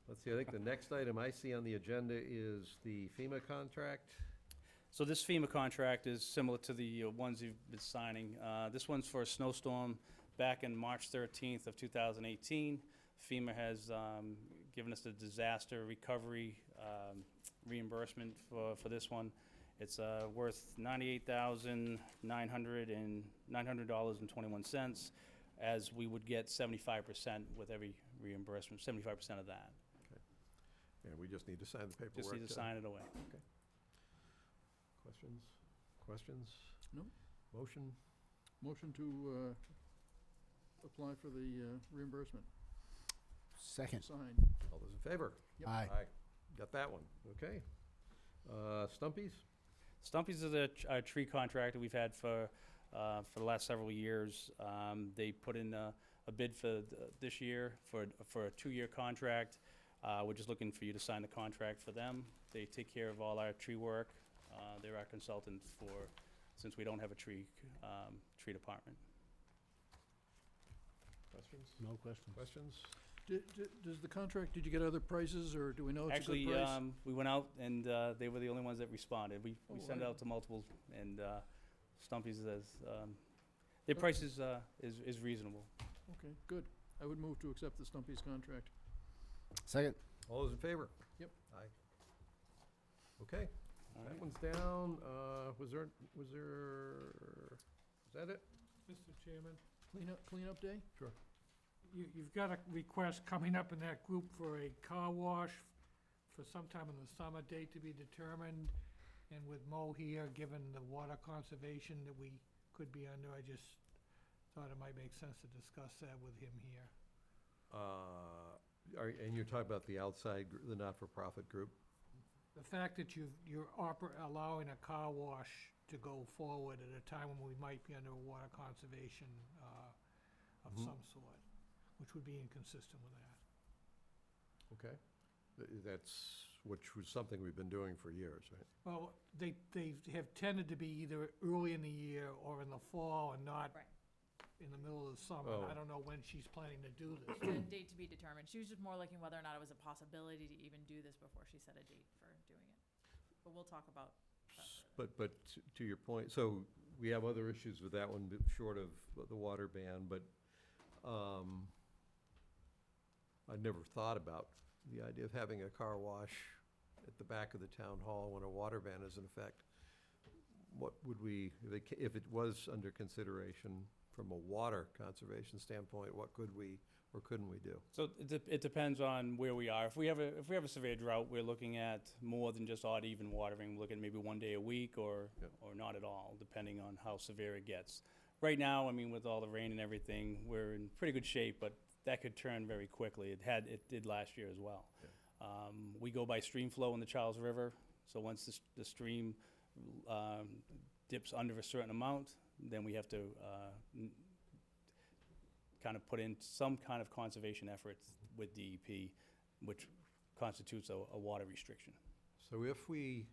let's see, I think the next item I see on the agenda is the FEMA contract. So this FEMA contract is similar to the ones you've been signing. This one's for a snowstorm back in March 13th of 2018. FEMA has given us the disaster recovery reimbursement for this one. It's worth $98,900.21, as we would get 75% with every reimbursement, 75% of that. And we just need to sign the paperwork. Just need to sign it away. Questions? No. Motion? Motion to apply for the reimbursement. Second. Signed. All those in favor? Yep. Aye. Got that one, okay. Stumpies? Stumpy's is a tree contractor we've had for the last several years. They put in a bid for this year for a 2-year contract. We're just looking for you to sign the contract for them. They take care of all our tree work. They're our consultant since we don't have a tree department. Questions? No question. Questions? Does the contract, did you get other prices, or do we know it's a Actually, good price? we went out and they were the only ones that responded. We Oh, sent wow. out to multiple, and Stumpy's their price is reasonable. Okay, good. I would move to accept the Stumpy's contract. Second. All those in favor? Yep. Aye. Okay, All that right. one's down. Was that it? Mr. Chairman, Cleanup day? Sure. you've got a request coming up in that group for a car wash for sometime in the summer, date to be determined. And with Mo here, given the water conservation that we could be under, I just thought it might make sense to discuss that with him here. And you're talking about the outside, the not-for-profit group? The fact that you're allowing a car wash to go forward at a time when we might be under a water conservation of some sort, which would be inconsistent with that. Okay. That's, which was something we've been doing for years, right? Well, they have tended to be either early in the year or in the fall and not Right. in the middle of the summer. Oh. I don't know when she's planning to do this. It's a date to be determined. She was just more looking whether or not it was a possibility to even do this before she set a date for doing it. But we'll talk about that further. But to your point, so we have other issues with that one, short of the water ban, but I never thought about the idea of having a car wash at the back of the town hall when a water ban is in effect. What would we, if it was under consideration from a water conservation standpoint, what could we or couldn't we do? So it depends on where we are. If we have a severe drought, we're looking at more than just odd even watering. We're looking at maybe 1 day a week or not at all, depending on how severe it gets. Right now, I mean, with all the rain and everything, we're in pretty good shape, but that could turn very quickly. It did last year as well. Yeah. We go by stream flow in the Charles River, so once the stream dips under a certain amount, then we have to kind of put in some kind of conservation efforts with DEP, which constitutes a water restriction. So if we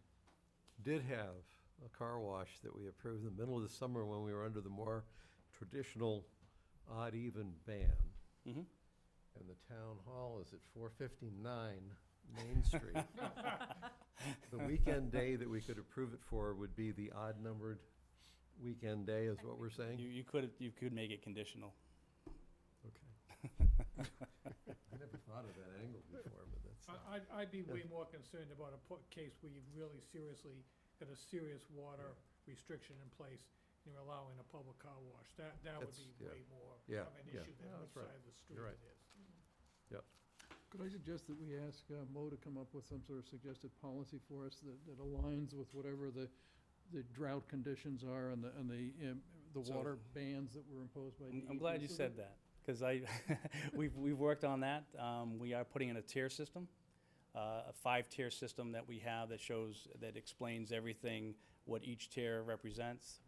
did have a car wash that we approved in the middle of the summer when we were under the more traditional odd-even ban, Mhm. and the town hall is at 459 Main Street, the weekend day that we could approve it for would be the odd-numbered weekend day, is what we're saying? You could make it conditional. Okay. I never thought of that angle before, but that's, I'd be way more concerned about a case where you've really seriously got a serious water restriction in place, and you're allowing a public car wash. That would That's- be yeah. way more Yeah, of an yeah. issue than No, which that's right. side of the street You're right. it is. Could I suggest that we ask Mo to come up with some sort of suggested policy for us that aligns with whatever the drought conditions are and the So- water bans that were imposed by DEP? I'm glad you so said that, because we've worked on that. We are putting in a tier system, a 5-tier system that we have that explains everything, what each tier represents.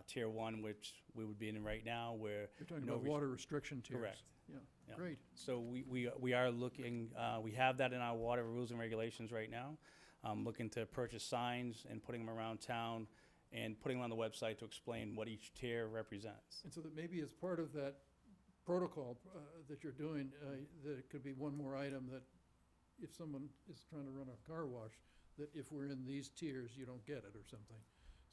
Tier 1, which we would be in right now, where You're talking no about water restriction tiers? Correct. Yeah, Yeah. great. So we are looking, we have that in our water rules and regulations right now. Looking to purchase signs and putting them around town and putting them on the website to explain what each tier represents. And so that maybe as part of that protocol that you're doing, that it could be one more item that if someone is trying to run a car wash, that if we're in these tiers, you don't get it or something.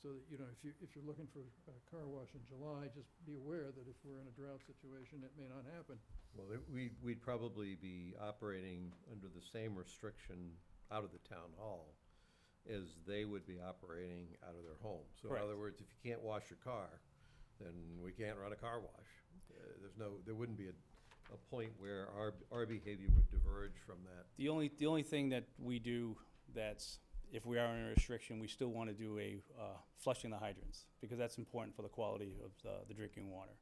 So that, if you're looking for a car wash in July, just be aware that if we're in a drought situation, it may not happen. well, we'd probably be operating under the same restriction out of the town hall as they would be operating out of their home. So in Correct. other words, if you can't wash your car, then we can't run a car wash. There wouldn't be a point where our behavior would diverge from that. The only thing that we do that's, if we are in a restriction, we still want to do a flushing the hydrants, because that's important for the quality of the drinking water.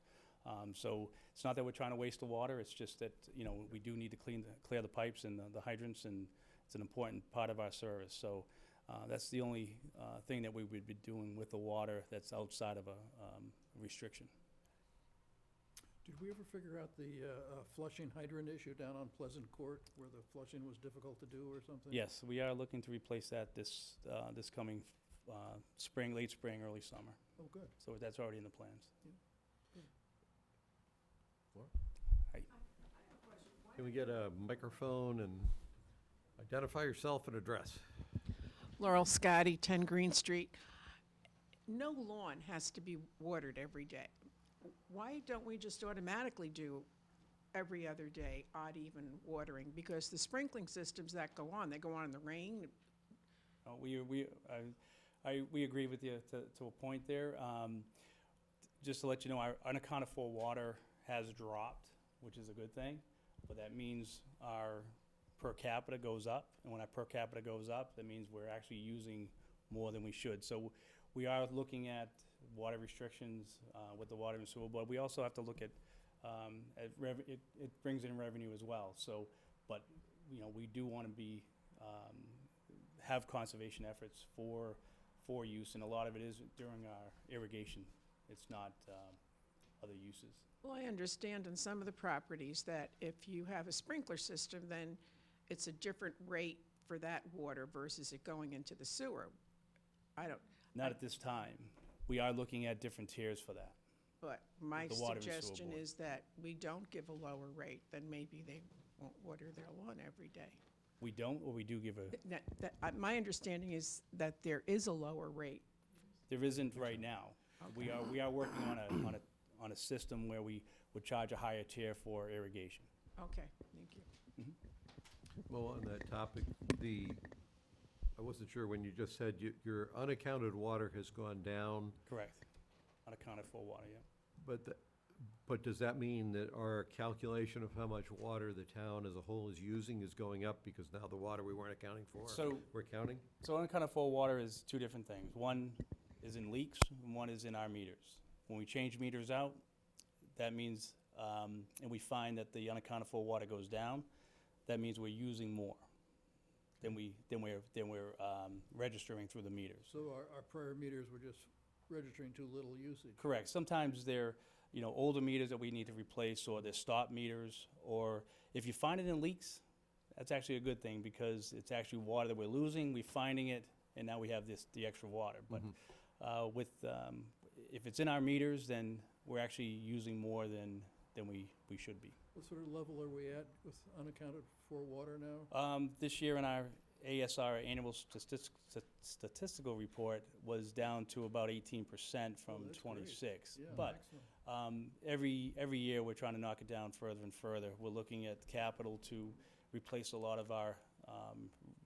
So it's not that we're trying to waste the water, it's just that, we do need to clear the pipes and the hydrants, and it's an important part of our service. So that's the only thing that we would be doing with the water that's outside of a restriction. Did we ever figure out the flushing hydrant issue down on Pleasant Court, where the flushing was difficult to do or something? Yes, we are looking to replace that this coming spring, late spring, early summer. Oh, good. So that's already in the plans. Can we get a microphone and identify yourself and address? Laurel Scotty, 10 Green Street. No lawn has to be watered every day. Why don't we just automatically do every other day odd even watering? Because the sprinkling systems that go on, they go on in the rain. We agree with you to a point there. Just to let you know, our unaccounted for water has dropped, which is a good thing, but that means our per capita goes up, and when our per capita goes up, that means we're actually using more than we should. So we are looking at water restrictions with the Water and Sewer Board. We also have to look at, it brings in revenue as well. So, but, we do want to be have conservation efforts for use, and a lot of it is during our irrigation. It's not other uses. Well, I understand on some of the properties that if you have a sprinkler system, then it's a different rate for that water versus it going into the sewer. I don't, Not at this time. We are looking at different tiers for that. but my The water and sewer suggestion board. is that we don't give a lower rate, then maybe they won't water their lawn every day. We don't, or we do give a, My understanding is that there is a lower rate. there isn't right now. We are working on a system where we would charge a higher tier for irrigation. Okay, thank you. Well, on that topic, I wasn't sure when you just said your unaccounted water has gone down, Correct. Unaccounted for water, yeah. but does that mean that our calculation of how much water the town as a whole is using is going up because now the water we weren't accounting for, So- we're counting? So unaccounted for water is two different things. One is in leaks, and one is in our meters. When we change meters out, that means, and we find that the unaccounted for water goes down, that means we're using more than we're registering through the meters. So our prior meters were just registering too little usage. Correct. Sometimes they're, older meters that we need to replace, or they're stop meters, or if you find it in leaks, that's actually a good thing, because it's actually water that we're losing, we're finding it, and now we have the extra water. But if it's in our meters, then we're actually using more than we should be. What sort of level are we at with unaccounted for water now? This year in our ASR annual statistical report was down to about 18% from that's great. 26. Yeah, But excellent. every year we're trying to knock it down further and further. We're looking at capital to replace a lot of our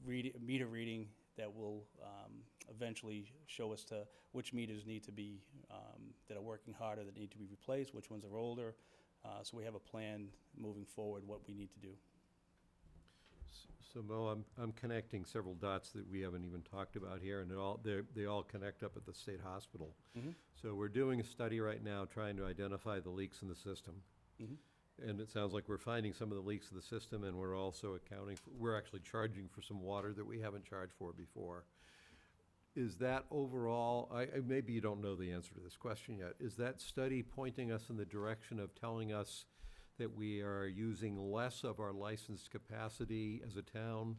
meter reading that will eventually show us to which meters need to be, that are working harder, that need to be replaced, which ones are older. So we have a plan moving forward, what we need to do. So Mo, I'm connecting several dots that we haven't even talked about here, and they all connect up at the state hospital. Mhm. So we're doing a study right now trying to identify the leaks in the system. Mhm. And it sounds like we're finding some of the leaks in the system, and we're also we're actually charging for some water that we haven't charged for before. Is that overall, maybe you don't know the answer to this question yet, is that study pointing us in the direction of telling us that we are using less of our licensed capacity as a town?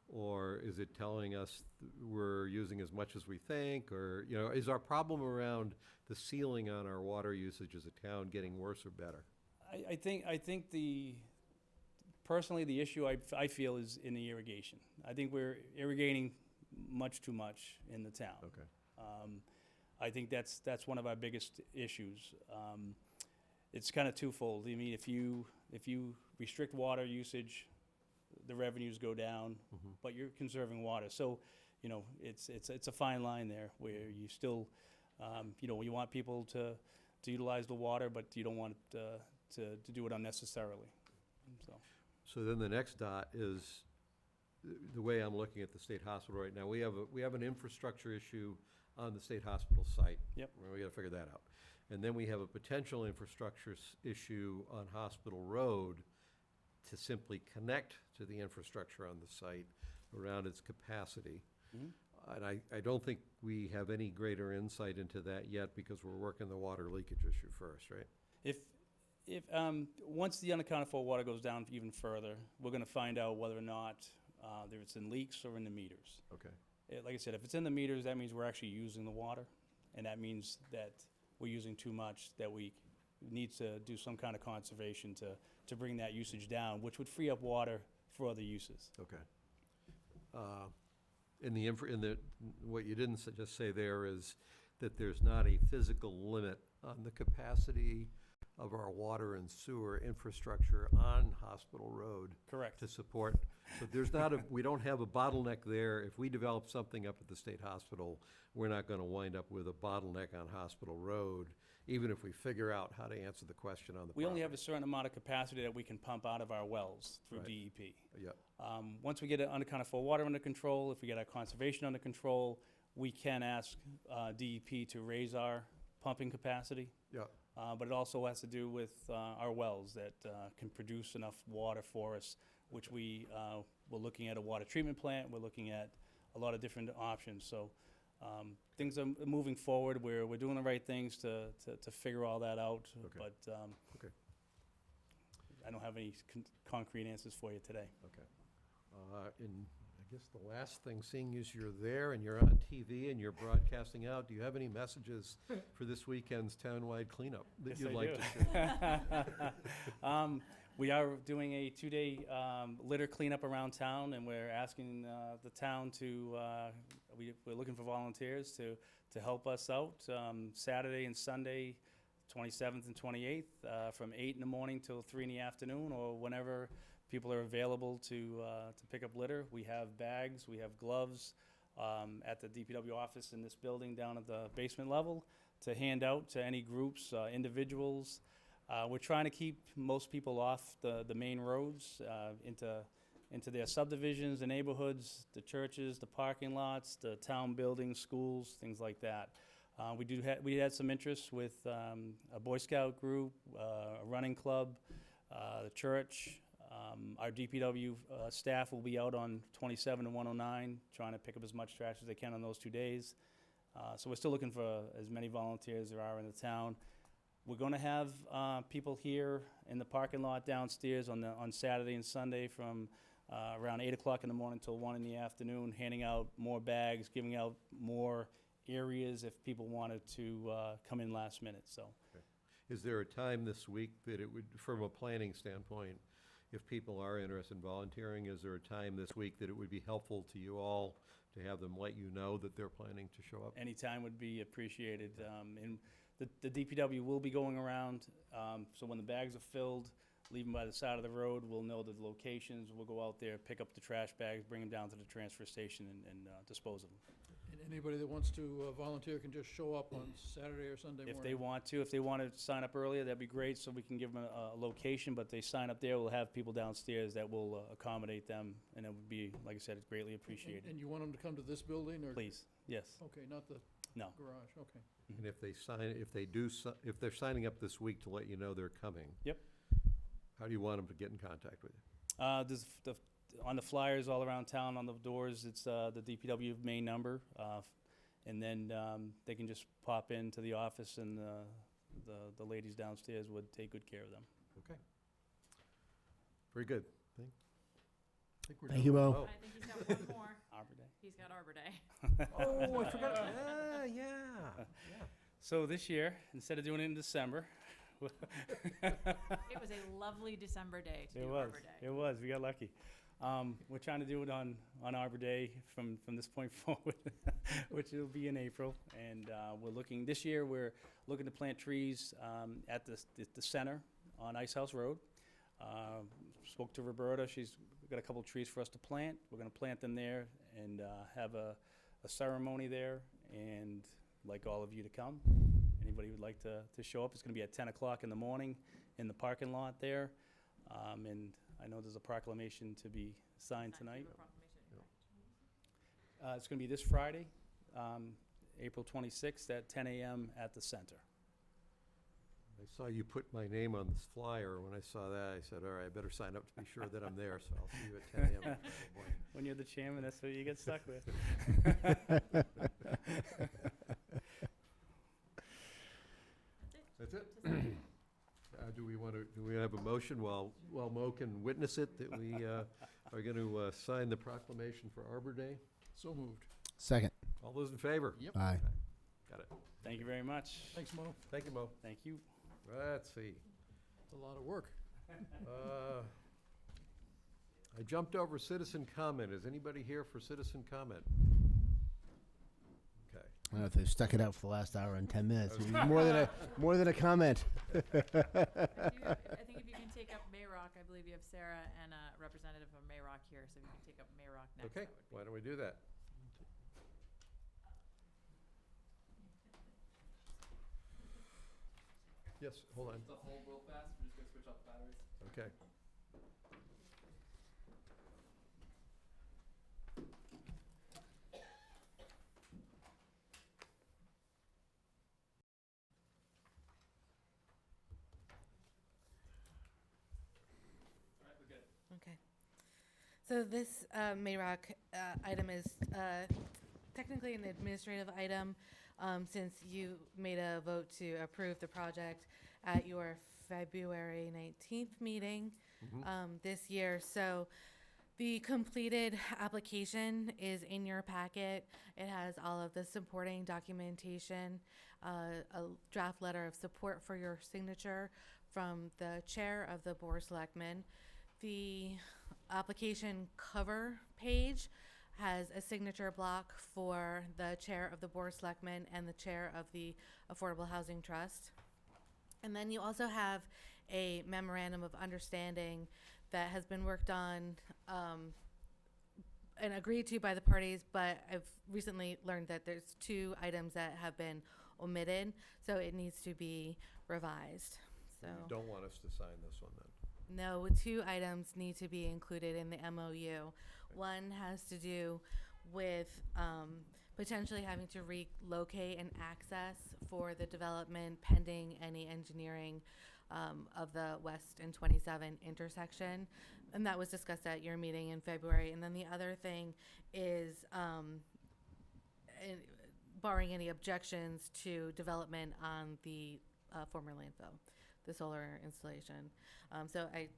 Or is it telling us we're using as much as we think? Or, is our problem around the ceiling on our water usage as a town getting worse or better? I think personally, the issue I feel is in the irrigation. I think we're irrigating much too much in the town. Okay. I think that's one of our biggest issues. It's kind of twofold. I mean, if you restrict water usage, the revenues go down, but you're conserving water. So, it's a fine line there where you still, you want people to utilize the water, but you don't want to do it unnecessarily. So then the next dot is, the way I'm looking at the state hospital right now, we have an infrastructure issue on the state hospital site. Yep. We gotta figure that out. And then we have a potential infrastructure issue on Hospital Road to simply connect to the infrastructure on the site around its capacity. And I don't think we have any greater insight into that yet, because we're working the water leakage issue first, right? If once the unaccounted for water goes down even further, we're going to find out whether or not it's in leaks or in the meters. Okay. Like I said, if it's in the meters, that means we're actually using the water, and that means that we're using too much, that we need to do some kind of conservation to bring that usage down, which would free up water for other uses. Okay. What you didn't just say there is that there's not a physical limit on the capacity of our water and sewer infrastructure on Hospital Road Correct. to support. So there's not we don't have a bottleneck there. If we develop something up at the state hospital, we're not gonna wind up with a bottleneck on Hospital Road, even if we figure out how to answer the question on the We only have a property. certain amount of capacity that we can pump out of our wells through Right. DEP. Yep. Once we get unaccounted for water under control, if we get our conservation under control, we can ask DEP to raise our pumping capacity. Yep. But it also has to do with our wells that can produce enough water for us, which we're looking at a water treatment plant, we're looking at a lot of different options. So things are moving forward. We're doing the right things to figure all that out. Okay. But Okay. I don't have any concrete answers for you today. Okay. And I guess the last thing, seeing as you're there and you're on TV and you're broadcasting out, do you have any messages for this weekend's townwide cleanup that Yes, you'd I like do. to share? We are doing a 2-day litter cleanup around town, and we're asking the town to, we're looking for volunteers to help us out Saturday and Sunday, 27th and 28th, from 8 in the morning till 3 in the afternoon, or whenever people are available to pick up litter. We have bags, we have gloves at the DPW office in this building down at the basement level to hand out to any groups, individuals. We're trying to keep most people off the main roads into their subdivisions, the neighborhoods, the churches, the parking lots, the town buildings, schools, things like that. We had some interest with a Boy Scout group, a running club, the church. Our DPW staff will be out on 27 and 109, trying to pick up as much trash as they can on those 2 days. So we're still looking for as many volunteers as there are in the town. We're going to have people here in the parking lot downstairs on Saturday and Sunday from around 8 o'clock in the morning till 1 in the afternoon, handing out more bags, giving out more areas if people wanted to come in last minute. So, Is there a time this week that it would, from a planning standpoint, if people are interested in volunteering, is there a time this week that it would be helpful to you all to have them let you know that they're planning to show up? any time would be appreciated. And the DPW will be going around, so when the bags are filled, leave them by the side of the road, we'll know the locations, we'll go out there, pick up the trash bags, bring them down to the transfer station and dispose of them. And anybody that wants to volunteer can just show up on Saturday or Sunday morning? If they want to sign up earlier, that'd be great, so we can give them a location, but they sign up there, we'll have people downstairs that will accommodate them, and it would be, like I said, it's greatly appreciated. And you want them to come to this building, or? Please, yes, Okay, not the no. garage, okay. And if they're signing up this week to let you know they're coming? Yep. How do you want them to get in contact with you? There's on the flyers all around town, on the doors, it's the DPW main number, and then they can just pop into the office, and the ladies downstairs would take good care of them. Okay. Very good. I think we're Thank done you, with Mo. Mo. I think he's got one more. Arbor Day. He's got Arbor Day. Oh, I forgot. Yeah. So this year, instead of doing it in December, It was a lovely December day to do Arbor Day. It was. We got lucky. We're trying to do it on Arbor Day from this point forward, which will be in April. And this year we're looking to plant trees at the center on Ice House Road. Spoke to Roberta. She's got a couple trees for us to plant. We're going to plant them there and have a ceremony there, and like all of you to come. Anybody who'd like to show up, it's going to be at 10 o'clock in the morning in the parking lot there. And I know there's a proclamation to be signed tonight. It's going to be this Friday, April 26th at 10 a.m. at the center. I saw you put my name on this flyer. When I saw that, I said, all right, I better sign up to be sure that I'm there, so I'll see you at 10 a.m. When you're the chairman, that's what you get stuck with. That's it? Do we have a motion while Mo can witness it, that we are going to sign the proclamation for Arbor Day? So moved. Second. All those in favor? Yep. Aye. Got it. Thank you very much. Thanks, Mo. Thank you, Mo. Thank you. Let's see. It's a lot of work. I jumped over citizen comment. Is anybody here for citizen comment? Okay. I don't know if they've stuck it out for the last hour and 10 minutes. It was more than a comment. I think if you can take up Mayrock, I believe you have Sarah and a representative of Mayrock here, so if you can take up Mayrock next. Okay, that would be- why don't we do that? Yes, hold on. To hold real fast, we're just gonna switch off the batteries. Okay. Okay. So this Mayrock item is technically an administrative item, since you made a vote to approve the project at your February 19th meeting this year. So the completed application is in your packet. It has all of the supporting documentation, a draft letter of support for your signature from the chair of the Board of Selectmen. The application cover page has a signature block for the chair of the Board of Selectmen and the chair of the Affordable Housing Trust. And then you also have a memorandum of understanding that has been worked on and agreed to by the parties, but I've recently learned that there's 2 items that have been omitted, so it needs to be revised. So You don't want us to sign this one then? no, 2 items need to be included in the MOU. One has to do with potentially having to relocate and access for the development pending any engineering of the West and 27 intersection. And that was discussed at your meeting in February. And then the other thing is barring any objections to development on the former landfill, the solar installation. So I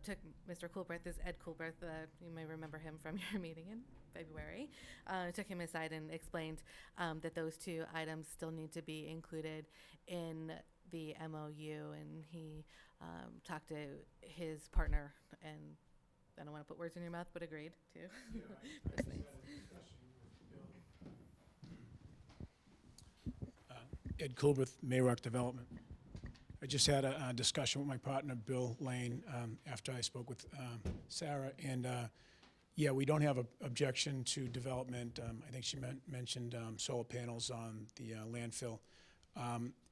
took Mr. Coolbrith, this Ed Coolbrith, you may remember him from your meeting in February, took him aside and explained that those 2 items still need to be included in the MOU, and he talked to his partner, and I don't want to put words in your mouth, but agreed to those things. Ed Coolbrith, Mayrock Development. I just had a discussion with my partner, Bill Lane, after I spoke with Sarah, and yeah, we don't have an objection to development. I think she mentioned solar panels on the landfill.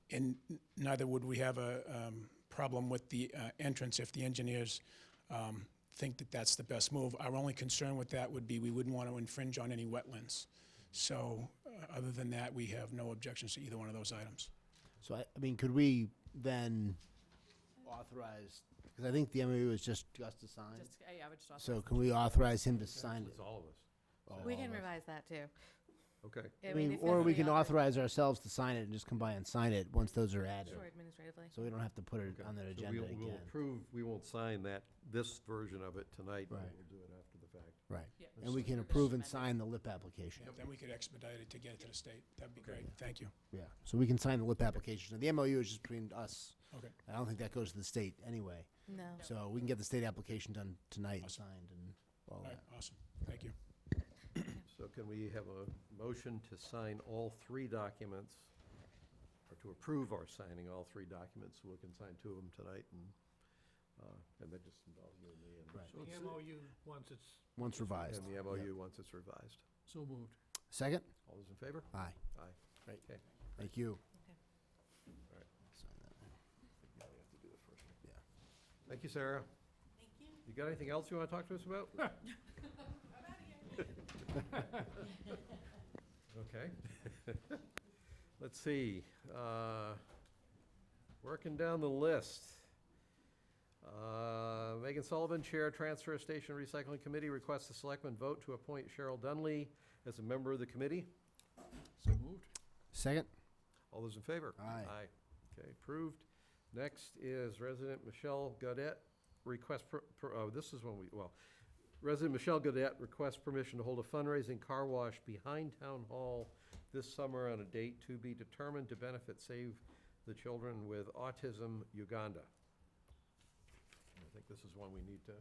And neither would we have a problem with the entrance if the engineers think that that's the best move. Our only concern with that would be we wouldn't want to infringe on any wetlands. So other than that, we have no objections to either one of those items. So, I mean, could we then authorize, because I think the MOU is just Gus to sign. Yeah, I would just So can we authorize him to sign it? It's all of us. We can revise that too. Okay. I mean, if or we can necessary, authorize ourselves to sign it and just come by and sign it once those are added. Sure, administratively. So we don't have to put it Okay. on the So agenda we'll again. approve, we won't sign this version of it tonight, but Right. we'll do it after the fact. Right. Yeah. And we can approve and sign the LIP application. Then we could expedite it to get it to the state. That'd be Okay. great. Thank you. Yeah. So we can sign the LIP application. And the MOU is just between us. Okay. I don't think that goes to the state anyway. No. So we can get the state application done tonight and Awesome. signed and all All right, that. awesome. Thank you. So can we have a motion to sign all 3 documents, or to approve our signing all 3 documents, so we can sign 2 of them tonight, and then just involve you and me. Right. So The it's- MOU, once it's Once revised. And the MOU once it's revised. So moved. Second? All those in favor? Aye. Aye. Right. Okay. Thank you. All right. Sign that. Now we have to do the first one. Yeah. Thank you, Sarah. Thank you. You got anything else you want to talk to us about? Okay. Let's see. Working down the list. Megan Sullivan, Chair, Transfer Station Recycling Committee, requests the selectmen vote to appoint Cheryl Dunley as a member of the committee. So moved. Second? All those in favor? Aye. Aye. Okay, approved. Next is resident Michelle Gaudette, this is when resident Michelle Gaudette requests permission to hold a fundraising car wash behind Town Hall this summer on a date to be determined to benefit Save the Children with Autism Uganda. I think this is one we need to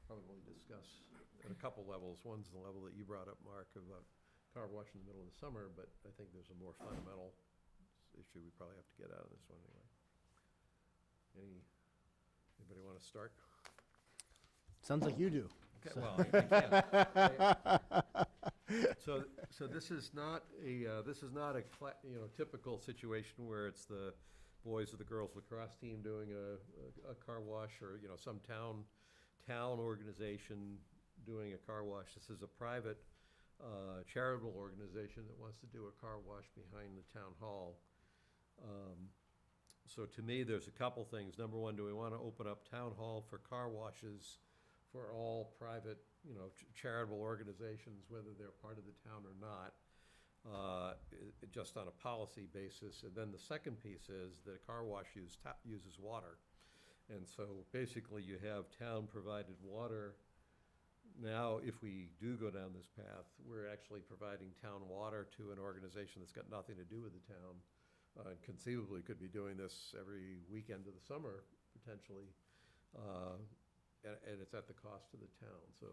probably discuss at a couple levels. One's the level that you brought up, Mark, of a car wash in the middle of the summer, but I think there's a more fundamental issue we probably have to get out of this one anyway. Anybody want to start? Sounds like you do. Okay, well, I can. So this is not a typical situation where it's the boys or the girls lacrosse team doing a car wash, or some town organization doing a car wash. This is a private charitable organization that wants to do a car wash behind the town hall. So to me, there's a couple things. Number one, do we want to open up town hall for car washes for all private, charitable organizations, whether they're part of the town or not, just on a policy basis. And then the second piece is that a car wash uses water. And so basically you have town-provided water. Now, if we do go down this path, we're actually providing town water to an organization that's got nothing to do with the town. Conceivably could be doing this every weekend of the summer, potentially. And it's at the cost to the town. So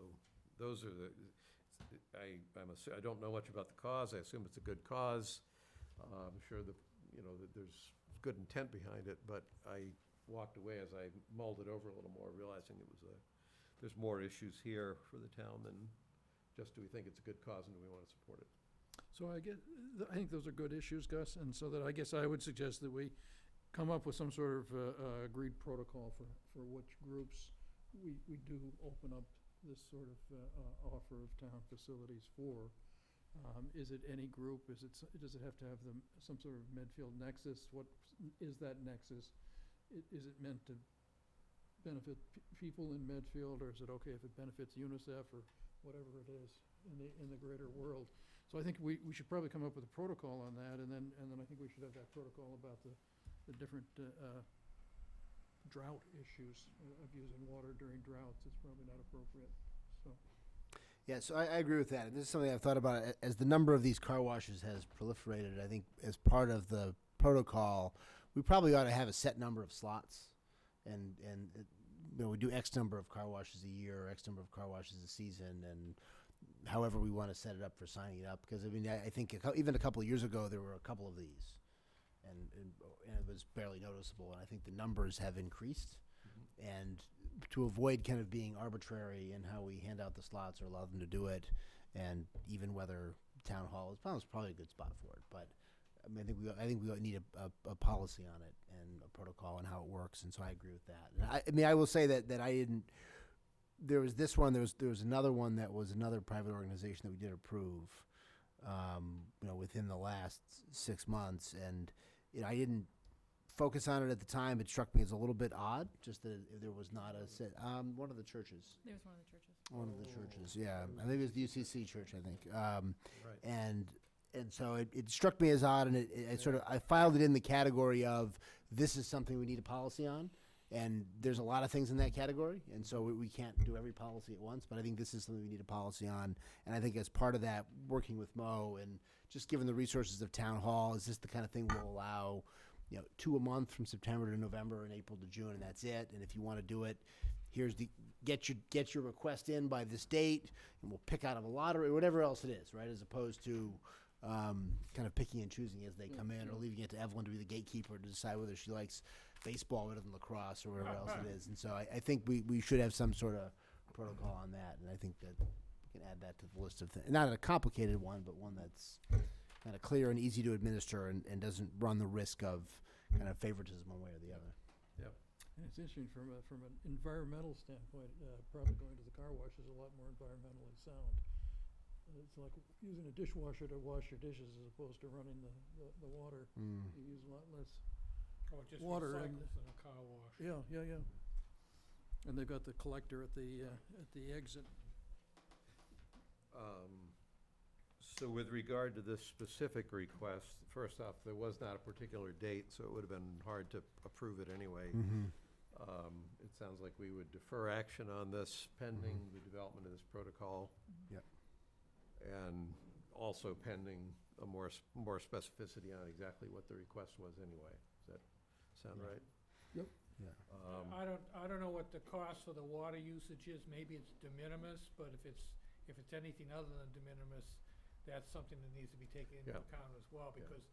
those are I don't know much about the cause. I assume it's a good cause. I'm sure that there's good intent behind it, but I walked away as I mulled it over a little more, realizing there's more issues here for the town than just do we think it's a good cause and do we want to support it. So I think those are good issues, Gus, and so that I guess I would suggest that we come up with some sort of agreed protocol for which groups we do open up this sort of offer of town facilities for. Is it any group? Does it have to have some sort of Medfield nexus? What is that nexus? Is it meant to benefit people in Medfield, or is it okay if it benefits UNICEF or whatever it is in the greater world? So I think we should probably come up with a protocol on that, and then I think we should have that protocol about the different drought issues of using water during droughts. It's probably not appropriate, so. Yeah, so I agree with that. And this is something I've thought about. As the number of these car washes has proliferated, I think as part of the protocol, we probably ought to have a set number of slots. And we do X number of car washes a year, or X number of car washes a season, and however we want to set it up for signing it up. Because, I think even a couple of years ago, there were a couple of these. And it was barely noticeable. And I think the numbers have increased. Mm-hmm. And to avoid kind of being arbitrary in how we hand out the slots or allow them to do it, and even whether town hall is probably a good spot for it. But I think we need a policy on it and a protocol on how it works. And so I agree with that. And I will say that I didn't. There was this one. There was another one that was another private organization that we did approve. Within the last 6 months, and I didn't focus on it at the time. It struck me as a little bit odd, just that there was not a set. One of the churches. There was one of the churches. One of the churches, yeah. I think it was the UCC church, I think. Right. And so it struck me as odd, and I filed it in the category of this is something we need a policy on. And there's a lot of things in that category, and so we can't do every policy at once, but I think this is something we need a policy on. And I think as part of that, working with Mo and just given the resources of Town Hall, is this the kind of thing we'll allow, 2 a month from September to November and April to June, and that's it. And if you want to do it, here's get your request in by this date, and we'll pick out of a lottery or whatever else it is, right? As opposed to kind of picking and choosing as they come in, or leaving it to Evelyn to be the gatekeeper to decide whether she likes baseball rather than lacrosse or whatever else it is. And so I think we should have some sort of protocol on that, and I think that we can add that to the list of things. Not a complicated one, but one that's kind of clear and easy to administer and doesn't run the risk of kind of favoritism one way or the other. Yep. And it's interesting from an environmental standpoint, probably going to the car wash is a lot more environmentally sound. It's like using a dishwasher to wash your dishes as opposed to running the water. You use a lot less Just water. recycles in a car wash. Yeah. And they've got the collector at the exit. So with regard to this specific request, first off, there was not a particular date, so it would have been hard to approve it anyway. It sounds like we would defer action on this pending the development of this protocol. Yep. And also pending a more specificity on exactly what the request was anyway. Does that sound right? Yep. Yeah. I don't know what the cost for the water usage is. Maybe it's de minimis, but if it's anything other than de minimis, that's something that needs to be taken into account as well, because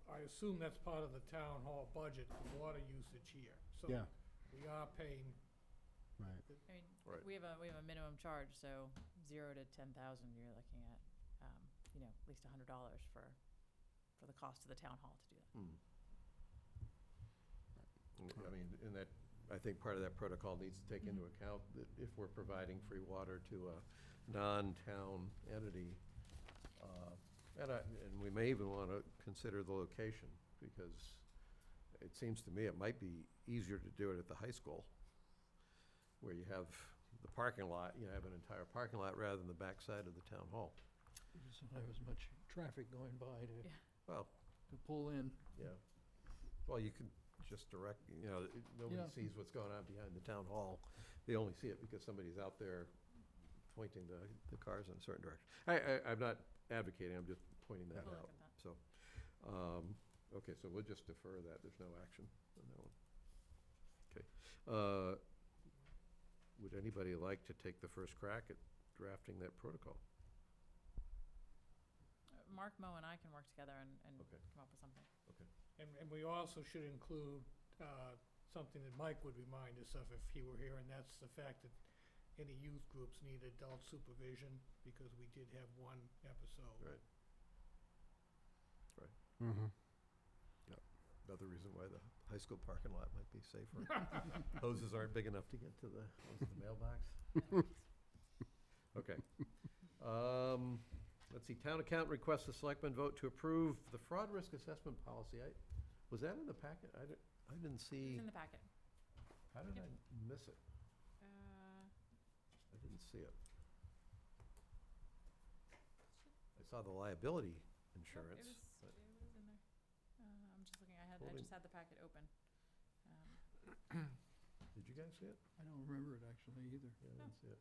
I assume that's part of the town hall budget, the water usage here. So Yeah. we are paying. Right. I mean, Right. we have a minimum charge, so 0 to 10,000, you're looking at, at least $100 for the cost of the town hall to do that. I mean, in that, I think part of that protocol needs to take into account that if we're providing free water to a non-town entity, and we may even want to consider the location, because it seems to me it might be easier to do it at the high school where you have the parking lot, you have an entire parking lot rather than the backside of the town hall. You just don't have as much traffic going by Yeah. Well, to pull in. yeah. Well, you can just direct, nobody Yeah. sees what's going on behind the town hall. They only see it because somebody's out there pointing the cars in a certain direction. I'm not advocating, I'm just pointing that We'll out. look at that. So, okay, so we'll just defer that. There's no action on that one. Okay. Would anybody like to take the first crack at drafting that protocol? Mark, Mo, and I can work together and Okay. come up with something. And we also should include something that Mike would remind us of if he were here, and that's the fact that any youth groups need adult supervision, because we did have one episode. Right. Mm-hmm. Another reason why the high school parking lot might be safer. Hoses aren't big enough to get to the mailbox. Okay. Let's see, town accountant requests the selectmen vote to approve the fraud risk assessment policy. Was that in the packet? I didn't see, It's in the packet. how did Yep. I miss it? I didn't see it. I saw the liability insurance. It but- was in there. I'm just looking, I Holding- just had the packet open. Did you guys see it? I don't remember it actually either. Yeah, I didn't see it.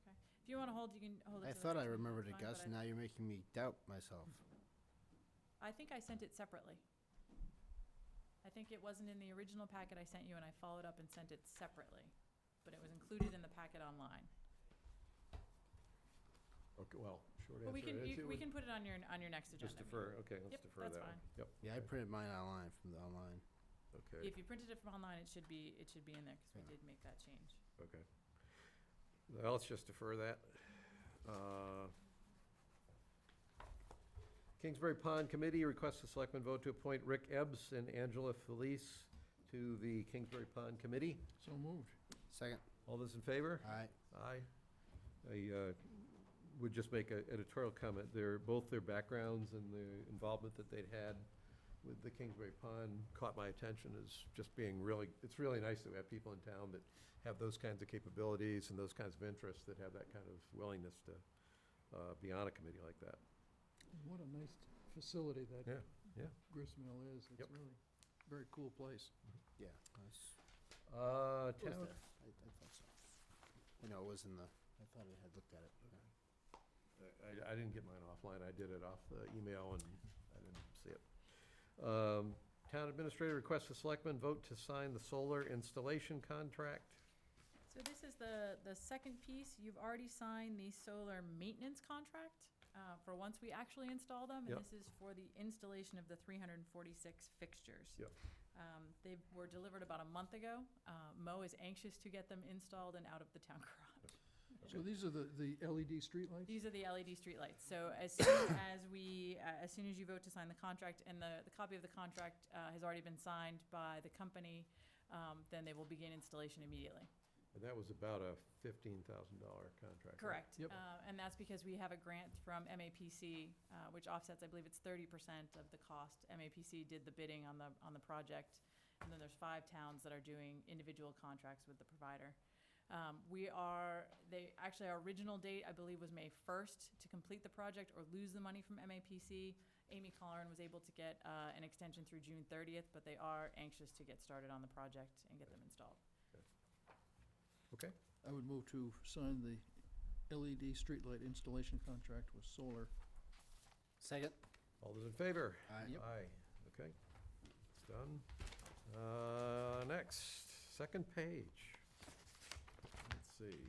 Okay. If you want to hold, you can hold it I to the thought I next meeting, remembered it, that's fine, Gus, but and now you're making me doubt myself. I think I sent it separately. I think it wasn't in the original packet I sent you, and I followed up and sent it separately, but it was included in the packet online. Okay, well, short answer. But we can, is it we would can put it on your next agenda. Just defer, okay, let's Yep, defer that's that one. fine. Yep. Yeah, I printed mine online from the online. Okay, If you printed it from online, it should be in there, because we Yeah. did make that change. okay. Well, let's just defer that. Kingsbury Pond Committee requests the selectmen vote to appoint Rick Ebbs and Angela Felice to the Kingsbury Pond Committee. So moved. Second. All those in favor? Aye. Aye. I would just make an editorial comment. Both their backgrounds and the involvement that they'd had with the Kingsbury Pond caught my attention as just being it's really nice that we have people in town that have those kinds of capabilities and those kinds of interests, that have that kind of willingness to be on a committee like that. What a nice facility that Yeah, yeah. gristmill is. It's Yep. really a very cool place. Yeah. Nice. Town, I thought so. You know, it was in the, I thought I had looked at it. I didn't get mine offline. I did it off the email and I didn't see it. Town administrator requests the selectmen vote to sign the solar installation contract. So this is the second piece. You've already signed the solar maintenance contract for once we actually install them. And Yep. this is for the installation of the 346 fixtures. Yep. They were delivered about a month ago. Mo is anxious to get them installed and out of the town garage. So these are the LED streetlights? These are the LED streetlights. So as soon as you vote to sign the contract, and the copy of the contract has already been signed by the company, then they will begin installation immediately. And that was about a $15,000 contract. right? Correct. Yep. And that's because we have a grant from MAPC, which offsets, I believe it's 30% of the cost. MAPC did the bidding on the project, and then there's 5 towns that are doing individual contracts with the provider. Actually, our original date, I believe, was May 1st to complete the project or lose the money from MAPC. Amy Colleran was able to get an extension through June 30th, but they are anxious to get started on the project and get them installed. Okay, I would move to sign the LED streetlight installation contract with solar. Second. all those in favor? Aye. Yep. Aye, okay, it's done. Next, second page. Let's see.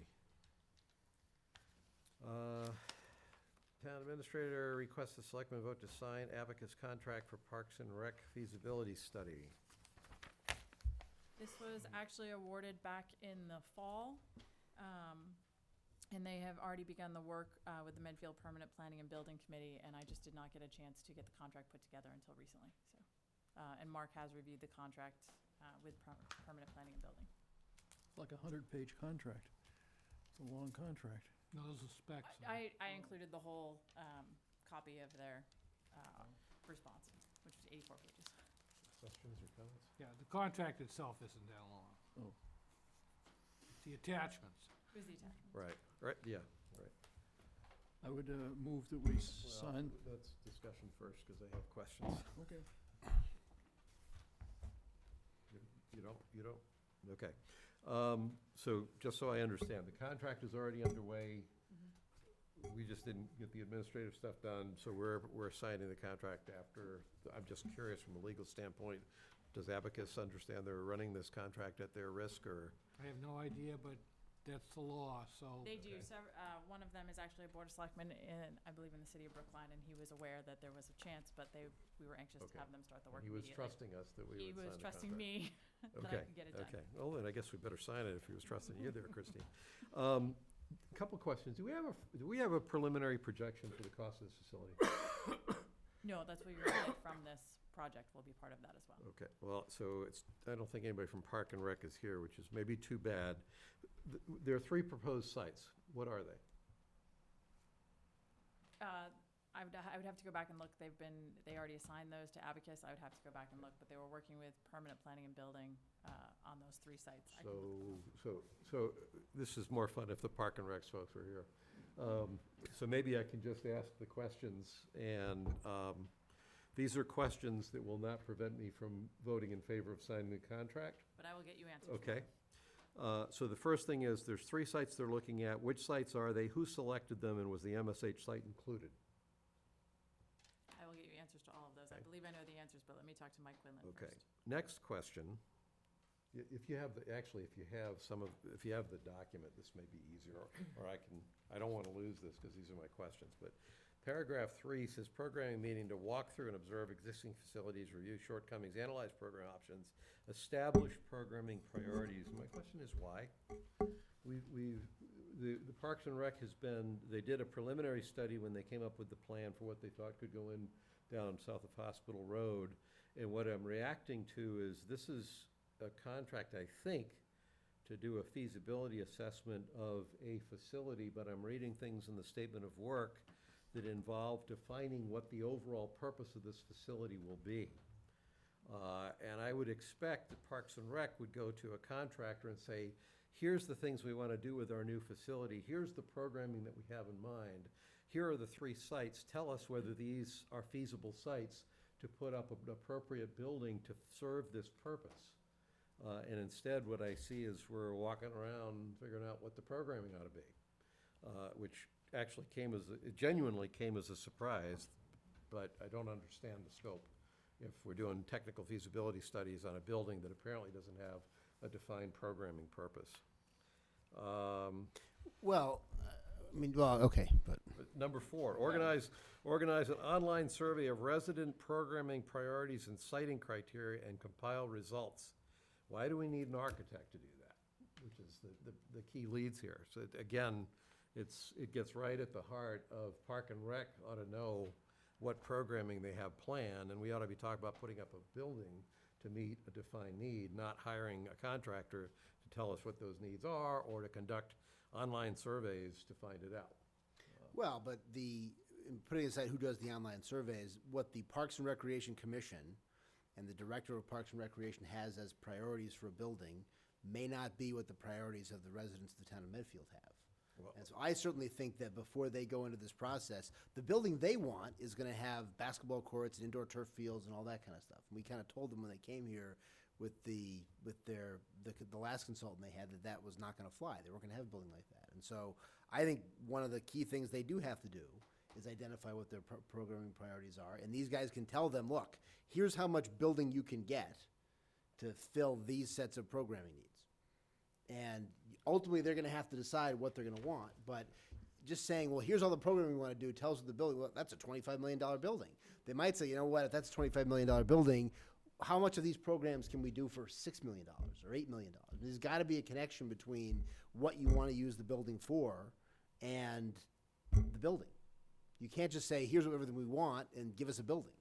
Town administrator requests the selectmen vote to sign Abacus contract for Parks and Rec feasibility study. This was actually awarded back in the fall, and they have already begun the work with the Medfield Permanent Planning and Building Committee, and I just did not get a chance to get the contract put together until recently. So, and Mark has reviewed the contract with Permanent Planning and Building. It's like a 100-page contract. It's a long contract. No, those are specs. I included the whole copy of their response, which was 84 pages. Questions or comments? Yeah, the contract itself isn't that long. Oh. the attachments. It was the attachment. Right, yeah, right. I would move that we Well, sign. let's discussion first, because I have questions. Okay. You don't? Okay. So, just so I understand, the contract is already underway. We just didn't get the administrative stuff done, so we're signing the contract after. I'm just curious from a legal standpoint, does Abacus understand they're running this contract at their risk, or? I have no idea, but that's the law, so. They do. One of them is actually a Board of Selectmen in, I believe, in the city of Brookline, and he was aware that there was a chance, but we were anxious to Okay. have them start the work He was immediately. trusting us that we He would sign was the trusting contract. me that I Okay, could get it done. okay. Well, then I guess we better sign it if he was trusting you there, Christine. Couple questions. Do we have a preliminary projection for the cost of this facility? No, that's what you're gonna get from this project will be part of that as well. Okay, well, so I don't think anybody from Park and Rec is here, which is maybe too bad. There are 3 proposed sites. What are they? I would have to go back and look. They already assigned those to Abacus. I would have to go back and look, but they were working with permanent planning and building on those 3 sites. I can look So this is more fun if the Park and Rec folks were here. So maybe I can just ask the questions, and these are questions that will not prevent me from voting in favor of signing the contract. But I will get you answers. Okay. So the first thing is, there's 3 sites they're looking at. Which sites are they? Who selected them, and was the MSH site included? I will get you answers to all of those. I Okay. believe I know the answers, but let me talk to Mike Quinlan Okay. first. Next question. If you have if you have the document, this may be easier, or I don't want to lose this because these are my questions, but paragraph 3 says programming meeting to walk through and observe existing facilities, review shortcomings, analyze program options, establish programming priorities. My question is why? The Parks and Rec they did a preliminary study when they came up with the plan for what they thought could go in down south of Hospital Road. And what I'm reacting to is, this is a contract, I think, to do a feasibility assessment of a facility, but I'm reading things in the statement of work that involve defining what the overall purpose of this facility will be. And I would expect that Parks and Rec would go to a contractor and say, here's the things we want to do with our new facility, here's the programming that we have in mind, here are the 3 sites, tell us whether these are feasible sites to put up an appropriate building to serve this purpose. And instead, what I see is we're walking around figuring out what the programming ought to be, which actually it genuinely came as a surprise, but I don't understand the scope. If we're doing technical feasibility studies on a building that apparently doesn't have a defined programming purpose. Okay, but Number 4, organize an online survey of resident programming priorities and citing criteria and compile results. Why do we need an architect to do that? Which is the key leads here. So again, it gets right at the heart of Park and Rec ought to know what programming they have planned, and we ought to be talking about putting up a building to meet a defined need, not hiring a contractor to tell us what those needs are, or to conduct online surveys to find it out. Well, but putting aside who does the online surveys, what the Parks and Recreation Commission and the Director of Parks and Recreation has as priorities for a building may not be what the priorities of the residents of the town of Medfield have. Well- And so I certainly think that before they go into this process, the building they want is gonna have basketball courts and indoor turf fields and all that kind of stuff. And we kind of told them when they came here with the last consultant they had, that was not gonna fly. They weren't gonna have a building like that. And so I think one of the key things they do have to do is identify what their programming priorities are. And these guys can tell them, look, here's how much building you can get to fill these sets of programming needs. And ultimately, they're gonna have to decide what they're gonna want, but just saying, well, here's all the programming we wanna do, tell us what the building, well, that's a $25 million building. They might say, you know what, if that's a $25 million building, how much of these programs can we do for $6 million or $8 million? There's gotta be a connection between what you wanna use the building for and the building. You can't just say, here's everything we want and give us a building.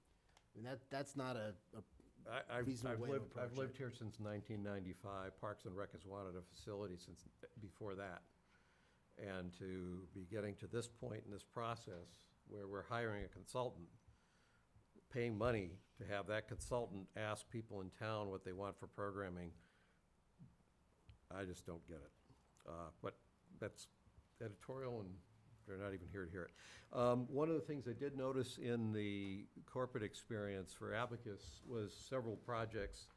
I mean, that's not a reasonable way to approach I've lived here since 1995. Parks and Rec has wanted a facility since before that. And to be getting to this point in this process where we're hiring a consultant, paying money to have that consultant ask people in town what they want for programming, I just don't get it. that's editorial, and they're not even here to hear it. One of the things I did notice in the corporate experience for Abacus was several projects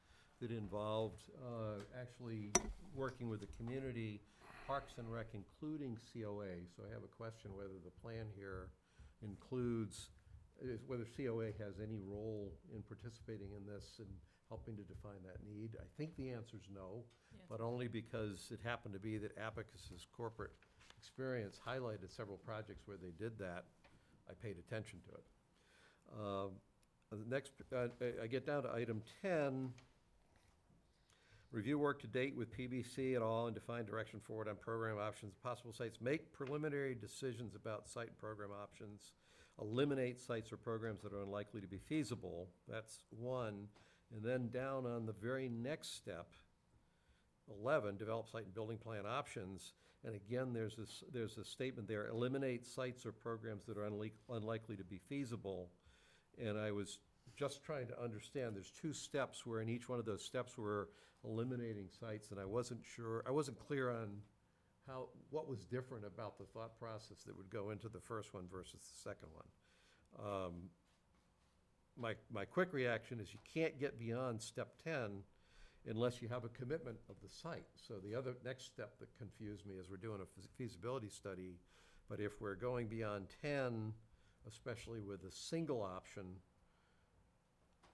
that involved actually working with the community, Parks and Rec, including COA. So I have a question whether the plan here includes, whether COA has any role in participating in this and helping to define that need. I think the answer is no, Yes. but only because it happened to be that Abacus's corporate experience highlighted several projects where they did that. I paid attention to it. The next, I get down to item 10. Review work to date with PBC at all and define direction forward on program options, possible sites. Make preliminary decisions about site and program options. Eliminate sites or programs that are unlikely to be feasible. That's one. And then down on the very next step, 11, develop site and building plan options. And again, there's a statement there, eliminate sites or programs that are unlikely to be feasible. And I was just trying to understand, there's 2 steps where in each one of those steps we're eliminating sites, and I wasn't clear on what was different about the thought process that would go into the first one versus the second one. My quick reaction is you can't get beyond step 10 unless you have a commitment of the site. So the other next step that confused me is we're doing a feasibility study, but if we're going beyond 10, especially with a single option,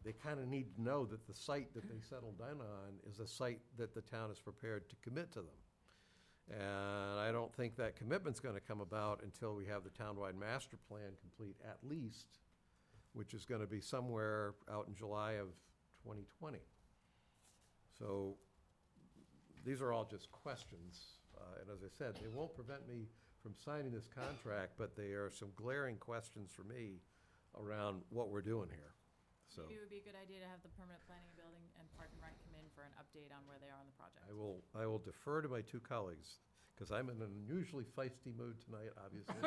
they kind of need to know that the site that they settled down on is a site that the town is prepared to commit to them. And I don't think that commitment's going to come about until we have the townwide master plan complete at least, which is going to be somewhere out in July of 2020. So these are all just questions. And as I said, they won't prevent me from signing this contract, but they are some glaring questions for me around what we're doing here. So Maybe it would be a good idea to have the permanent planning and building and Park and Rec come in for an update on where they are on the project. I will defer to my 2 colleagues, because I'm in an unusually feisty mood tonight, obviously.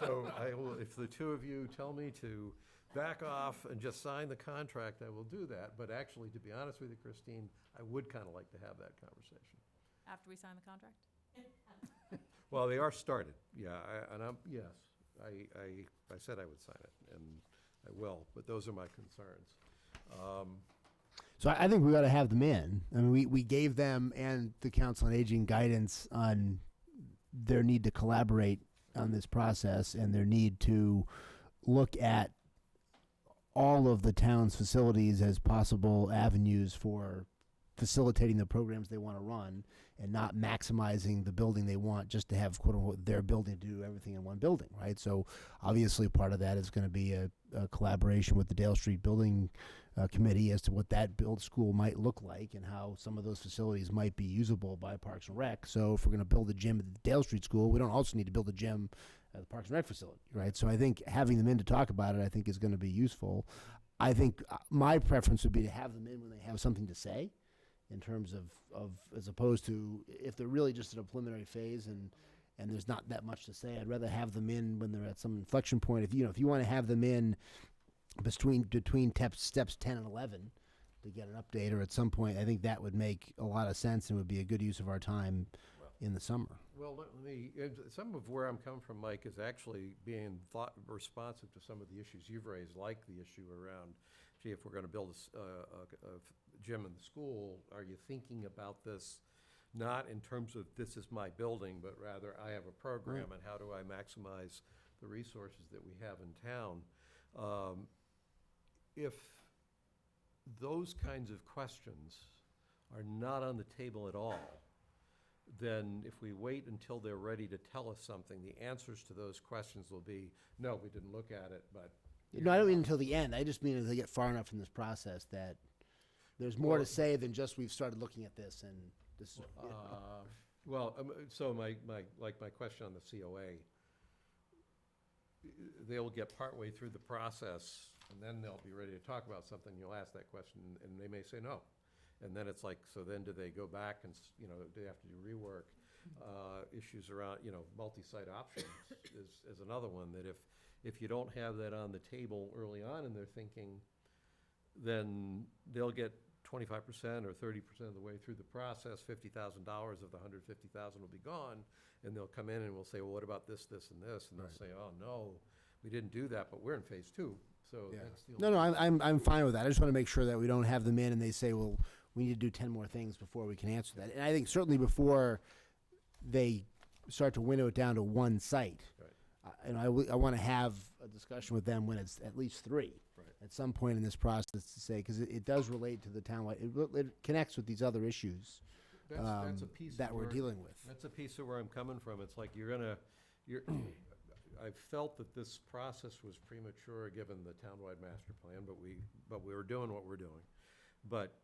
So I will, if the 2 of you tell me to back off and just sign the contract, I will do that. But actually, to be honest with you, Christine, I would kind of like to have that conversation. After we sign the contract? Well, they are started, yeah, I said I would sign it, and I will, but those are my concerns. So I think we ought to have them in. I mean, we gave them and the Council on Aging guidance on their need to collaborate on this process and their need to look at all of the town's facilities as possible avenues for facilitating the programs they want to run and not maximizing the building they want just to have, quote unquote, their building to do everything in one building, right? So obviously part of that is going to be a collaboration with the Dale Street Building Committee as to what that build school might look like and how some of those facilities might be usable by Parks and Rec. So if we're going to build a gym at the Dale Street School, we don't also need to build a gym at the Parks and Rec facility, right? So I think having them in to talk about it, I think is going to be useful. I think my preference would be to have them in when they have something to say, in terms of as opposed to if they're really just at a preliminary phase and there's not that much to say. I'd rather have them in when they're at some inflection point. If you want to have them in between steps 10 and 11 to get an update, or at some point, I think that would make a lot of sense and would be a good use of our time in the summer. Well, let me, some of where I'm coming from, Mike, is actually being responsive to some of the issues you've raised, like the issue around, gee, if we're going to build a gym in the school, are you thinking about this not in terms of this is my building, but rather I have a program and how do I maximize the resources that we have in town? If those kinds of questions are not on the table at all, then if we wait until they're ready to tell us something, the answers to those questions will be, no, we didn't look at it, but. No, I don't mean until the end. I just mean as they get far enough in this process that there's more to say than just we've started looking at this and this is. So my question on the COA, they'll get partway through the process and then they'll be ready to talk about something. You'll ask that question and they may say no. And then it's like, so then do they go back and, do they have to do rework? Issues around, multi-site options is another one that if you don't have that on the table early on in their thinking, then they'll get 25% or 30% of the way through the process, $50,000 of the 150,000 will be gone, and they'll come in and we'll say, well, what about this, this, and this? And they'll say, oh, no, we didn't do that, but we're in phase two, so Yeah. that's the. No, I'm fine with that. I just want to make sure that we don't have them in and they say, well, we need to do 10 more things before we can answer that. And I think certainly before they start to winnow it down to one site. Right. And I want to have a discussion with them when it's at least 3. Right. At some point in this process to say, because it does relate to the townwide, it connects with these other issues That's a piece that we're where- dealing with. That's a piece of where I'm coming from. It's like I felt that this process was premature, given the townwide master plan, but we were doing what we're doing. But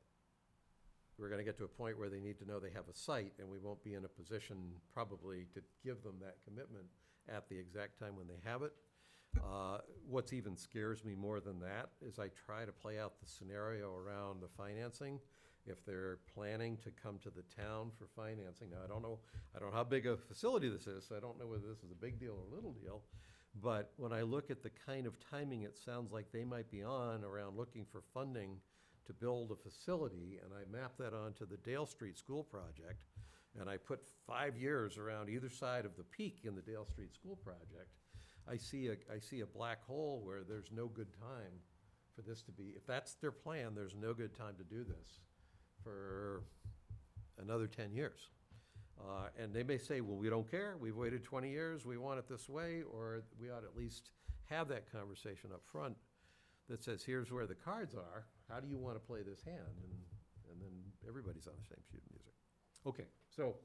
we're gonna get to a point where they need to know they have a site, and we won't be in a position probably to give them that commitment at the exact time when they have it. What's even scares me more than that is I try to play out the scenario around the financing. If they're planning to come to the town for financing, now, I don't know how big a facility this is, so I don't know whether this is a big deal or a little deal. But when I look at the kind of timing it sounds like they might be on around looking for funding to build a facility, and I map that onto the Dale Street School project, and I put 5 years around either side of the peak in the Dale Street School project, I see a black hole where there's no good time for this to be. If that's their plan, there's no good time to do this for another 10 years. And they may say, well, we don't care, we've waited 20 years, we want it this way, or we ought to at least have that conversation up front that says, here's where the cards are, how do you want to play this hand? And then everybody's on the same sheet of music. Okay, so,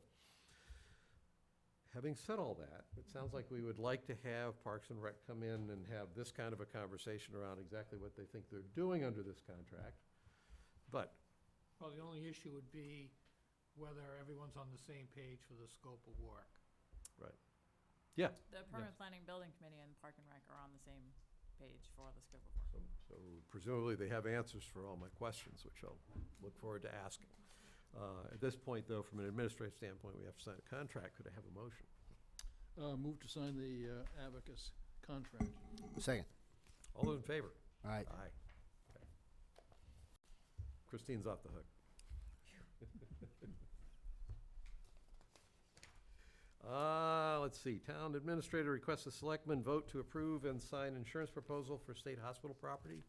having said all that, it sounds like we would like to have Parks and Rec come in and have this kind of a conversation around exactly what they think they're doing under this contract. But Well, the only issue would be whether everyone's on the same page for the scope of work. yeah, The Permanent Planning Building Committee and Park and Rec are on the same page for the scope of work. so presumably they have answers for all my questions, which I'll look forward to asking. At this point, though, from an administrative standpoint, we have to sign a contract. Could I have a motion? Move to sign the Abacus contract. Second. All those in favor? All right. Aye. Okay. Christine's off the hook. Let's see, town administrator requests the selectmen vote to approve and sign insurance proposal for state hospital property.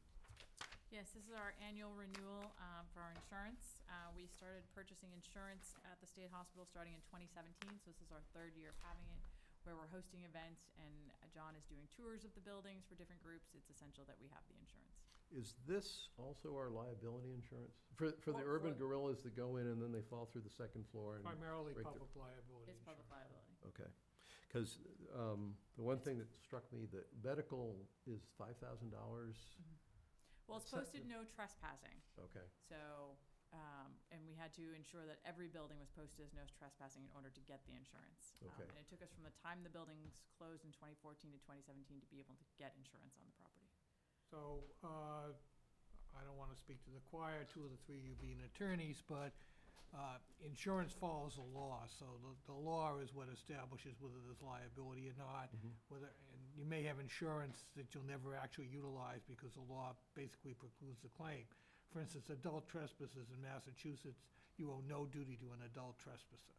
Yes, this is our annual renewal for our insurance. We started purchasing insurance at the state hospital starting in 2017, so this is our 3rd year of having it, where we're hosting events, and John is doing tours of the buildings for different groups. It's essential that we have the insurance. Is this also our liability insurance? For the Well, urban for- gorillas that go in and then they fall through the second floor? And Primarily right there. public liability. It's public insurance. liability. Okay, because the one thing that struck me, that medical is $5,000. Well, it's What's that? posted no trespassing. Okay, So, and we had to ensure that every building was posted as no trespassing in order to get the insurance. Okay. And it took us from the time the buildings closed in 2014 to 2017 to be able to get insurance on the property. So, I don't want to speak to the choir, 2 of the 3 of you being attorneys, but insurance follows the law. So the law is what establishes whether there's liability or not, whether, and you may have insurance that you'll never actually utilize because the law basically precludes the claim. For instance, adult trespassers in Massachusetts, you owe no duty to an adult trespasser.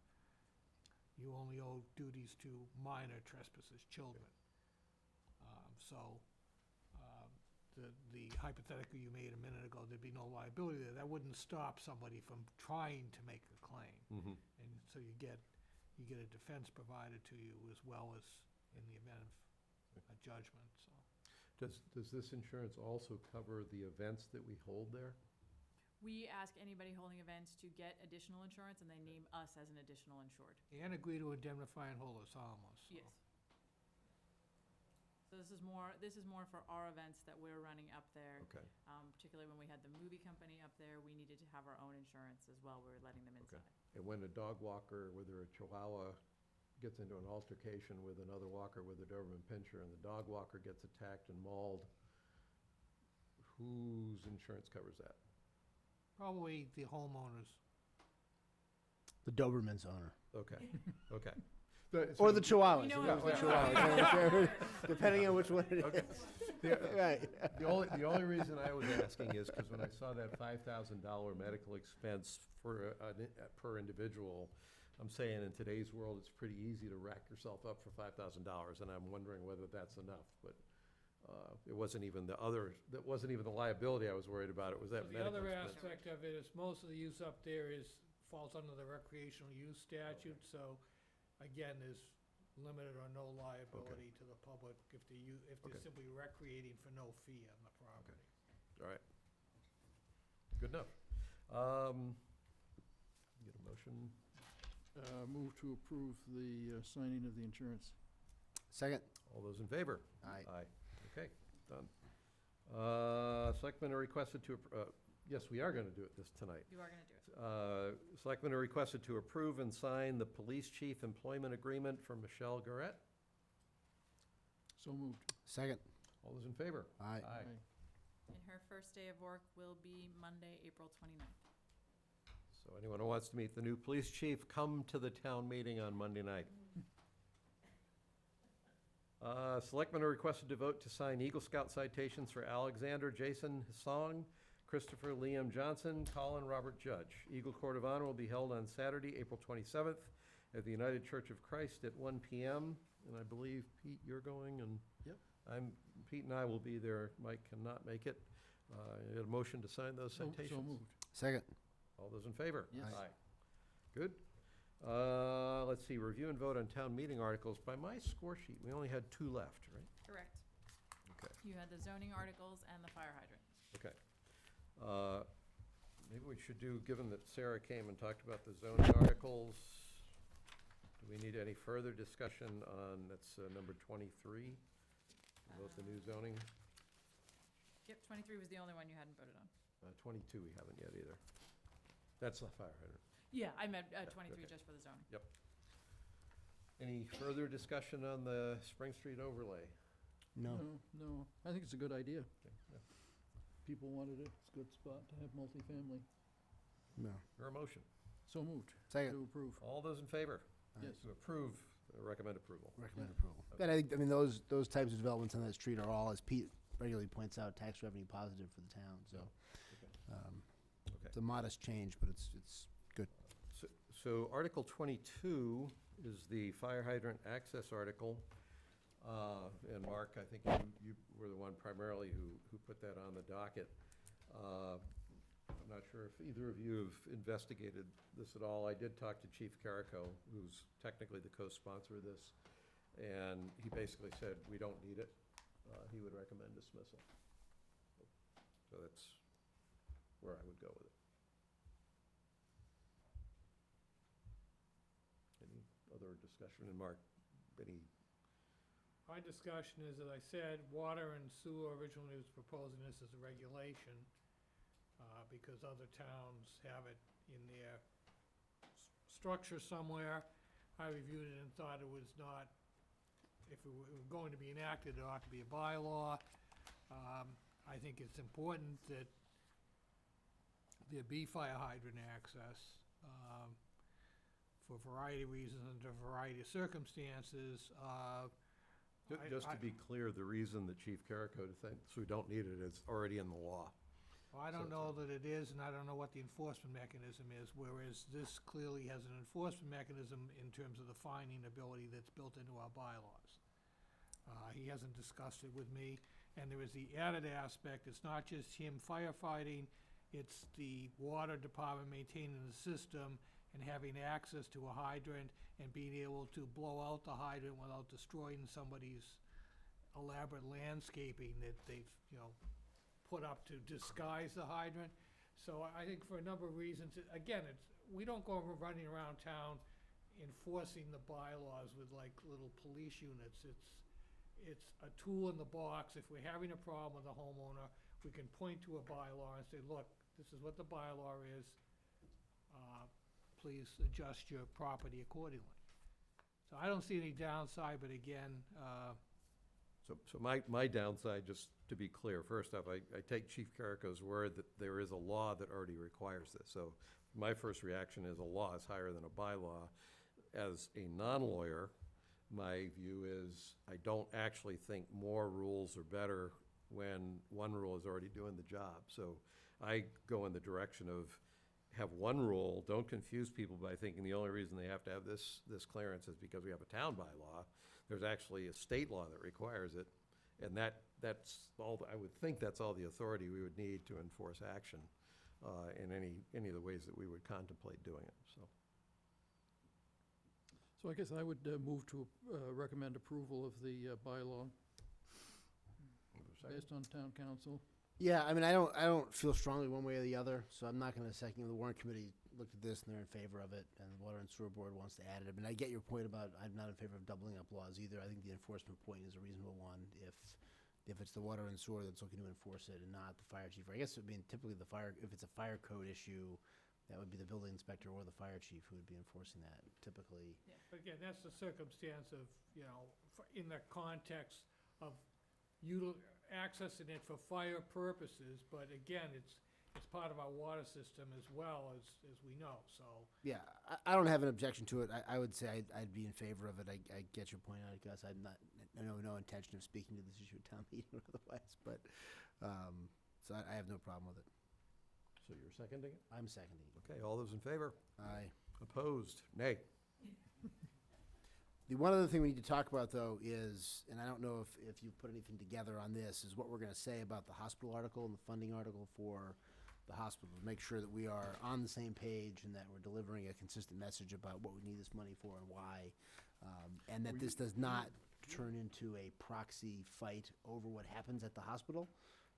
You only owe duties to minor trespassers, children. The hypothetical you made a minute ago, there'd be no liability there. That wouldn't stop somebody from trying to make a claim. And so you get a defense provided to you as well as in the event of a judgment, so. does this insurance also cover the events that we hold there? We ask anybody holding events to get additional insurance, and they name us as an additional insured. And agree to indemnify and hold us harmless. So. Yes. So this is more for our events that we're running up there. Okay, Particularly when we had the movie company up there, we needed to have our own insurance as well. We were letting them okay. inside. And when a dog walker, whether a Chihuahua gets into an altercation with another walker with a Doberman Pinscher, and the dog walker gets attacked and mauled, whose insurance covers that? Probably the homeowners. The Doberman's owner. Okay, okay. Or the Chihuahuas. We know Yeah, who's or there. Chihuahuas, depending on which one it Okay. is. Right. The only reason I was asking is because when I saw that $5,000 medical expense for, per individual, I'm saying in today's world, it's pretty easy to rack yourself up for $5,000, and I'm wondering whether that's enough, but it wasn't even the liability I was worried about, it was that The medical other expense. aspect of it is most of the use up there falls under the recreational use statute, so again, there's limited or no liability to the public if they're Okay. simply recreating for no fee on the property. All right. Good enough. Get a motion? Move to approve the signing of the insurance. Second? All those in favor? Aye. Aye. Okay, done. Selectmen are requested to, yes, we are gonna do it tonight. You are going to do it. Selectmen are requested to approve and sign the police chief employment agreement for Michelle Garrett. So moved. Second? All those in favor? Aye. And her first day of work will be Monday, April 29th. So anyone who wants to meet the new police chief, come to the town meeting on Monday night. Selectmen are requested to vote to sign Eagle Scout citations for Alexander Jason Song, Christopher Liam Johnson, Colin Robert Judge. Eagle Court of Honor will be held on Saturday, April 27th at the United Church of Christ at 1 p.m. And I believe, Pete, you're going, and Yep. Pete and I will be there. Mike cannot make it. You got a motion to sign those So citations? moved. Second? All those in favor? Yes. Aye. Good. Let's see, review and vote on town meeting articles. By my score sheet, we only had 2 left, right? Correct. Okay. You had the zoning articles and the fire hydrant. Okay. Maybe we should do, given that Sarah came and talked about the zoning articles, do we need any further discussion on, that's number 23, about the new zoning? Yep, 23 was the only one you hadn't voted on. 22 we haven't yet either. That's the fire hydrant. Yeah, I meant 23 okay. just for the zoning. Any further discussion on the Spring Street overlay? No. No, I think it's a good idea. Okay, yeah. People wanted it. It's a good spot to have multifamily. No. Your motion. So moved. Second? To approve. All those in favor? Yes. To approve, recommend approval. Recommend approval. And I think, those types of developments on that street are all, as Pete regularly points out, tax revenue positive for the town, so. Okay. It's a modest change, but it's good. So Article 22 is the fire hydrant access article. And Mark, I think you were the one primarily who put that on the docket. I'm not sure if either of you have investigated this at all. I did talk to Chief Carrico, who's technically the co-sponsor of this, and he basically said, we don't need it. He would recommend dismissal. So that's where I would go with it. Any other discussion? And Mark, any? My discussion is, as I said, water and sewer originally was proposing this as a regulation, because other towns have it in their structure somewhere. I reviewed it and thought it was not, if it were going to be enacted, it ought to be a bylaw. I think it's important that there be fire hydrant access, for a variety of reasons, under a variety of circumstances. Just to be clear, the reason that Chief Carrico thinks we don't need it is already in the law. Well, I don't know that it is, and I don't know what the enforcement mechanism is, whereas this clearly has an enforcement mechanism in terms of the fining ability that's built into our bylaws. He hasn't discussed it with me, and there is the added aspect, it's not just him firefighting, it's the water department maintaining the system and having access to a hydrant and being able to blow out the hydrant without destroying somebody's elaborate landscaping that they've, put up to disguise the hydrant. So I think for a number of reasons, again, we don't go running around town enforcing the bylaws with like little police units. It's a tool in the box. If we're having a problem with a homeowner, we can point to a bylaw and say, look, this is what the bylaw is. Please adjust your property accordingly. So I don't see any downside, but again, So my downside, just to be clear, first off, I take Chief Carrico's word that there is a law that already requires this. So my first reaction is a law is higher than a bylaw. As a non-lawyer, my view is I don't actually think more rules are better when one rule is already doing the job. So I go in the direction of have one rule, don't confuse people by thinking the only reason they have to have this clearance is because we have a town bylaw. There's actually a state law that requires it, and that's all, I would think that's all the authority we would need to enforce action in any of the ways that we would contemplate doing it, so. So I guess I would move to recommend approval of the bylaw based on town council. Yeah, I mean, I don't feel strongly one way or the other, so I'm not gonna second. The warrant committee looked at this and they're in favor of it, and the Water and Sewer Board wants to add it. I mean, I get your point about, I'm not in favor of doubling up laws either. I think the enforcement point is a reasonable one. If it's the water and sewer that's looking to enforce it and not the fire chief, or I guess it would be typically the fire, if it's a fire code issue, that would be the building inspector or the fire chief who would be enforcing that typically. But again, that's the circumstance of, in the context of accessing it for fire purposes, but again, it's part of our water system as well, as we know, so. Yeah, I don't have an objection to it. I would say I'd be in favor of it. I get your point, I guess. I know no intention of speaking to this issue at town meeting or otherwise, but, so I have no problem with it. So you're seconding it? I'm seconding it. Okay, all those in favor? Aye. Opposed? Nay. The one other thing we need to talk about, though, is, and I don't know if you've put anything together on this, is what we're gonna say about the hospital article and the funding article for the hospital, to make sure that we are on the same page and that we're delivering a consistent message about what we need this money for and why. And that this does not turn into a proxy fight over what happens at the hospital,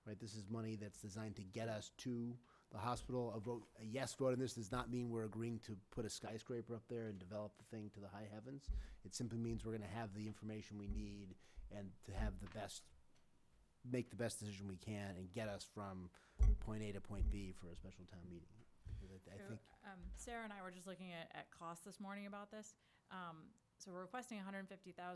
right? This is money that's designed to get us to the hospital. A yes vote on this does not mean we're agreeing to put a skyscraper up there and develop the thing to the high heavens. It simply means we're gonna have the information we need and to have make the best decision we can and get us from point A to point B for a special town meeting. I think, Sarah and I were just looking at costs this morning about this. So we're requesting $150,000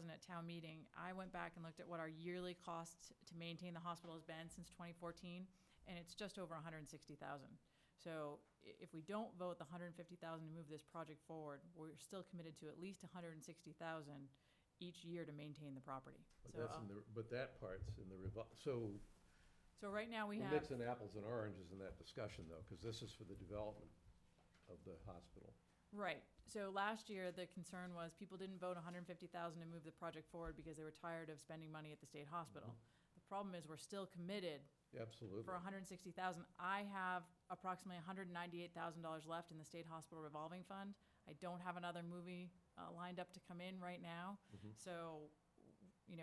at town meeting. I went back and looked at what our yearly cost to maintain the hospital has been since 2014, and it's just over $160,000. So if we don't vote the $150,000 to move this project forward, we're still committed to at least $160,000 each year to maintain the property. But that part's in the So right now we we're have. mixing apples and oranges in that discussion, though, because this is for the development of the hospital. Right. So last year, the concern was people didn't vote $150,000 to move the project forward because they were tired of spending money at the state hospital. The problem is we're still committed Absolutely. for $160,000. I have approximately $198,000 left in the state hospital revolving fund. I don't have another movie lined up to come in right now. So,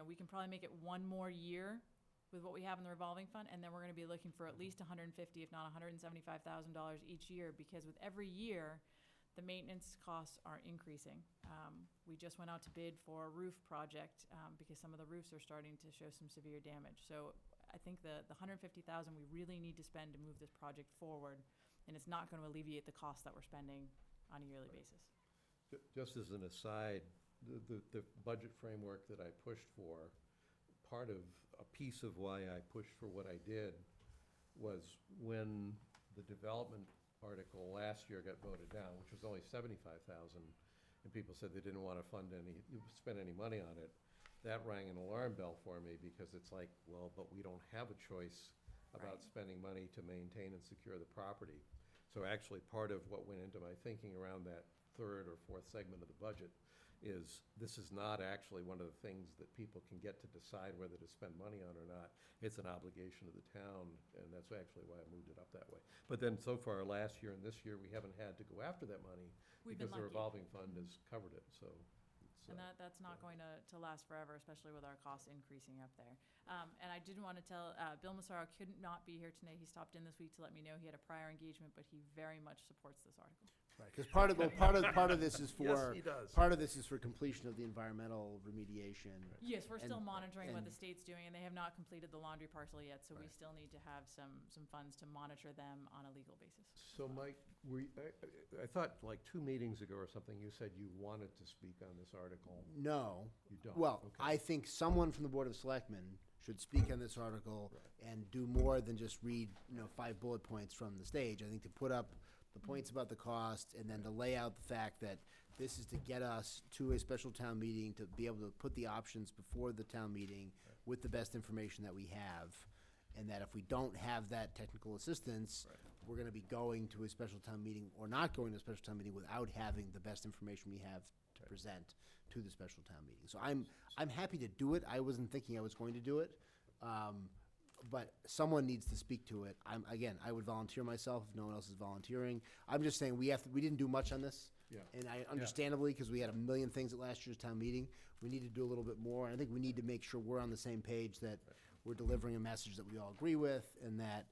we can probably make it one more year with what we have in the revolving fund, and then we're gonna be looking for at least $150,000, if not $175,000 each year, because with every year, the maintenance costs are increasing. We just went out to bid for a roof project because some of the roofs are starting to show some severe damage. So I think the $150,000 we really need to spend to move this project forward, and it's not going to alleviate the costs that we're spending on a yearly basis. Just as an aside, the budget framework that I pushed for, part of a piece of why I pushed for what I did was when the development article last year got voted down, which was only $75,000, and people said they didn't want to spend any money on it. That rang an alarm bell for me, because it's like, well, but we don't have a choice about spending money to maintain and secure the property. So actually, part of what went into my thinking around that third or fourth segment of the budget is this is not actually one of the things that people can get to decide whether to spend money on or not. It's an obligation of the town, and that's actually why I moved it up that way. But then so far, last year and this year, we haven't had to go after that money We've because been the lucky. revolving fund has covered it, so. And that's not going to last forever, especially with our costs increasing up there. And I did want to tell, Bill Massaro could not be here tonight. He stopped in this week to let me know he had a prior engagement, but he very much supports this article. right, because part of this is for. Yes, he does. Part of this is for completion of the environmental remediation. Yes, we're still And- monitoring what the and- state's doing, and they have not completed the laundry parcel yet, so we still need to have some funds to monitor them on a legal basis. So Mike, I thought like 2 meetings ago or something, you said you wanted to speak on this article. No. You don't? Well, Okay. I think someone from the Board of Selectmen should speak on this article and do more than just read, 5 bullet points from the stage. I think to put up the points about the cost and then to lay out the fact that this is to get us to a special town meeting, to be able to put the options before the town meeting with the best information that we have. and that if we don't have that technical assistance, we're gonna be going to a special town meeting or not going to a special town meeting without having the best information we have to present to the special town meeting. So I'm happy to do it. I wasn't thinking I was going to do it. But someone needs to speak to it. Again, I would volunteer myself if no one else is volunteering. I'm just saying we didn't do much on this. Yeah. And understandably, because we had a million things at last year's town meeting, we need to do a little bit more. And I think we need to make sure we're on the same page, that we're delivering a message that we all agree with, and that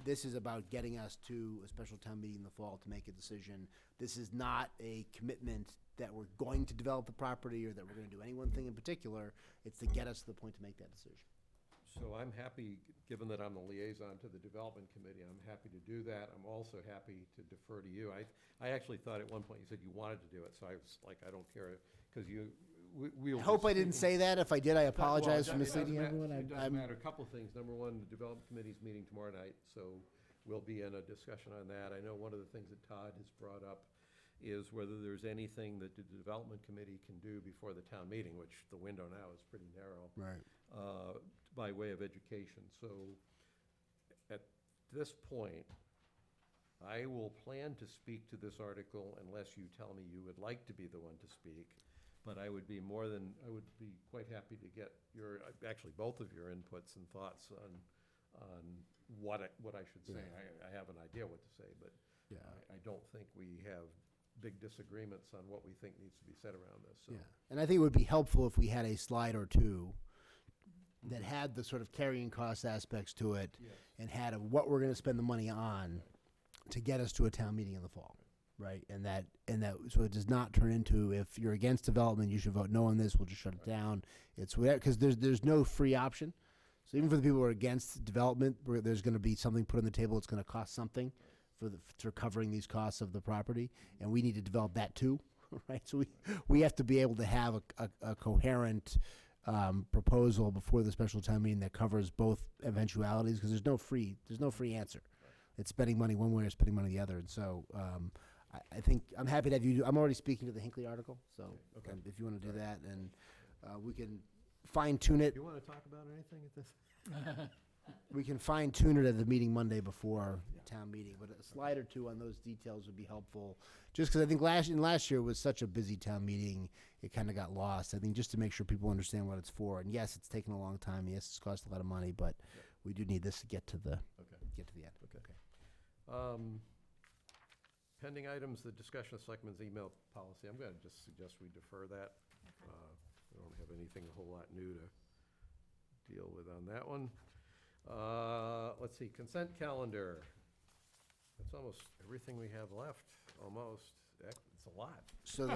this is about getting us to a special town meeting in the fall to make a decision. This is not a commitment that we're going to develop the property or that we're going to do any one thing in particular. It's to get us to the point to make that decision. So I'm happy, given that I'm the liaison to the development committee, I'm happy to do that. I'm also happy to defer to you. I actually thought at one point you said you wanted to do it, so I was like, I don't care, because we'll. I hope I didn't say that. If I did, I apologize for misleading everyone. It doesn't matter. A couple of things. Number one, the development committee's meeting tomorrow night, so we'll be in a discussion on that. I know one of the things that Todd has brought up is whether there's anything that the development committee can do before the town meeting, which the window now is pretty narrow. Right. By way of education. So at this point, I will plan to speak to this article unless you tell me you would like to be the one to speak. But I would be quite happy to get actually both of your inputs and thoughts on what I should say. Yeah. I have an idea what to say, but Yeah. I don't think we have big disagreements on what we think needs to be said around this. So. Yeah. And I think it would be helpful if we had a slide or two that had the sort of carrying cost aspects to it, Yes. and had what we're going to spend the money on to get us to a town meeting in the fall, right? And that so it does not turn into, if you're against development, you should vote no on this. We'll just shut it down. It's whatever, because there's no free option. So even for the people who are against development, there's going to be something put on the table that's going to cost something for covering these costs of the property, and we need to develop that too, right? So we have to be able to have a coherent proposal before the special town meeting that covers both eventualities, because there's no free answer. It's spending money one way or spending money the other. And so I think I'm happy to have you. I'm already speaking to the Hinckley article, so Okay. if you want to do that, and we can fine tune it. Do you want to talk about anything at this? We can fine tune it at the meeting Monday before town meeting, but a slide or two on those details would be helpful. Just because I think last year was such a busy town meeting, it kind of got lost. I think just to make sure people understand what it's for. And yes, it's taken a long time. Yes, it's cost a lot of money, but we do need this to get to the end. Okay. Pending items, the discussion of Selectmen's email policy. I'm going to just suggest we defer that. We don't have anything a whole lot new to deal with on that one. Let's see, consent calendar. That's almost everything we have left, almost. It's a lot. So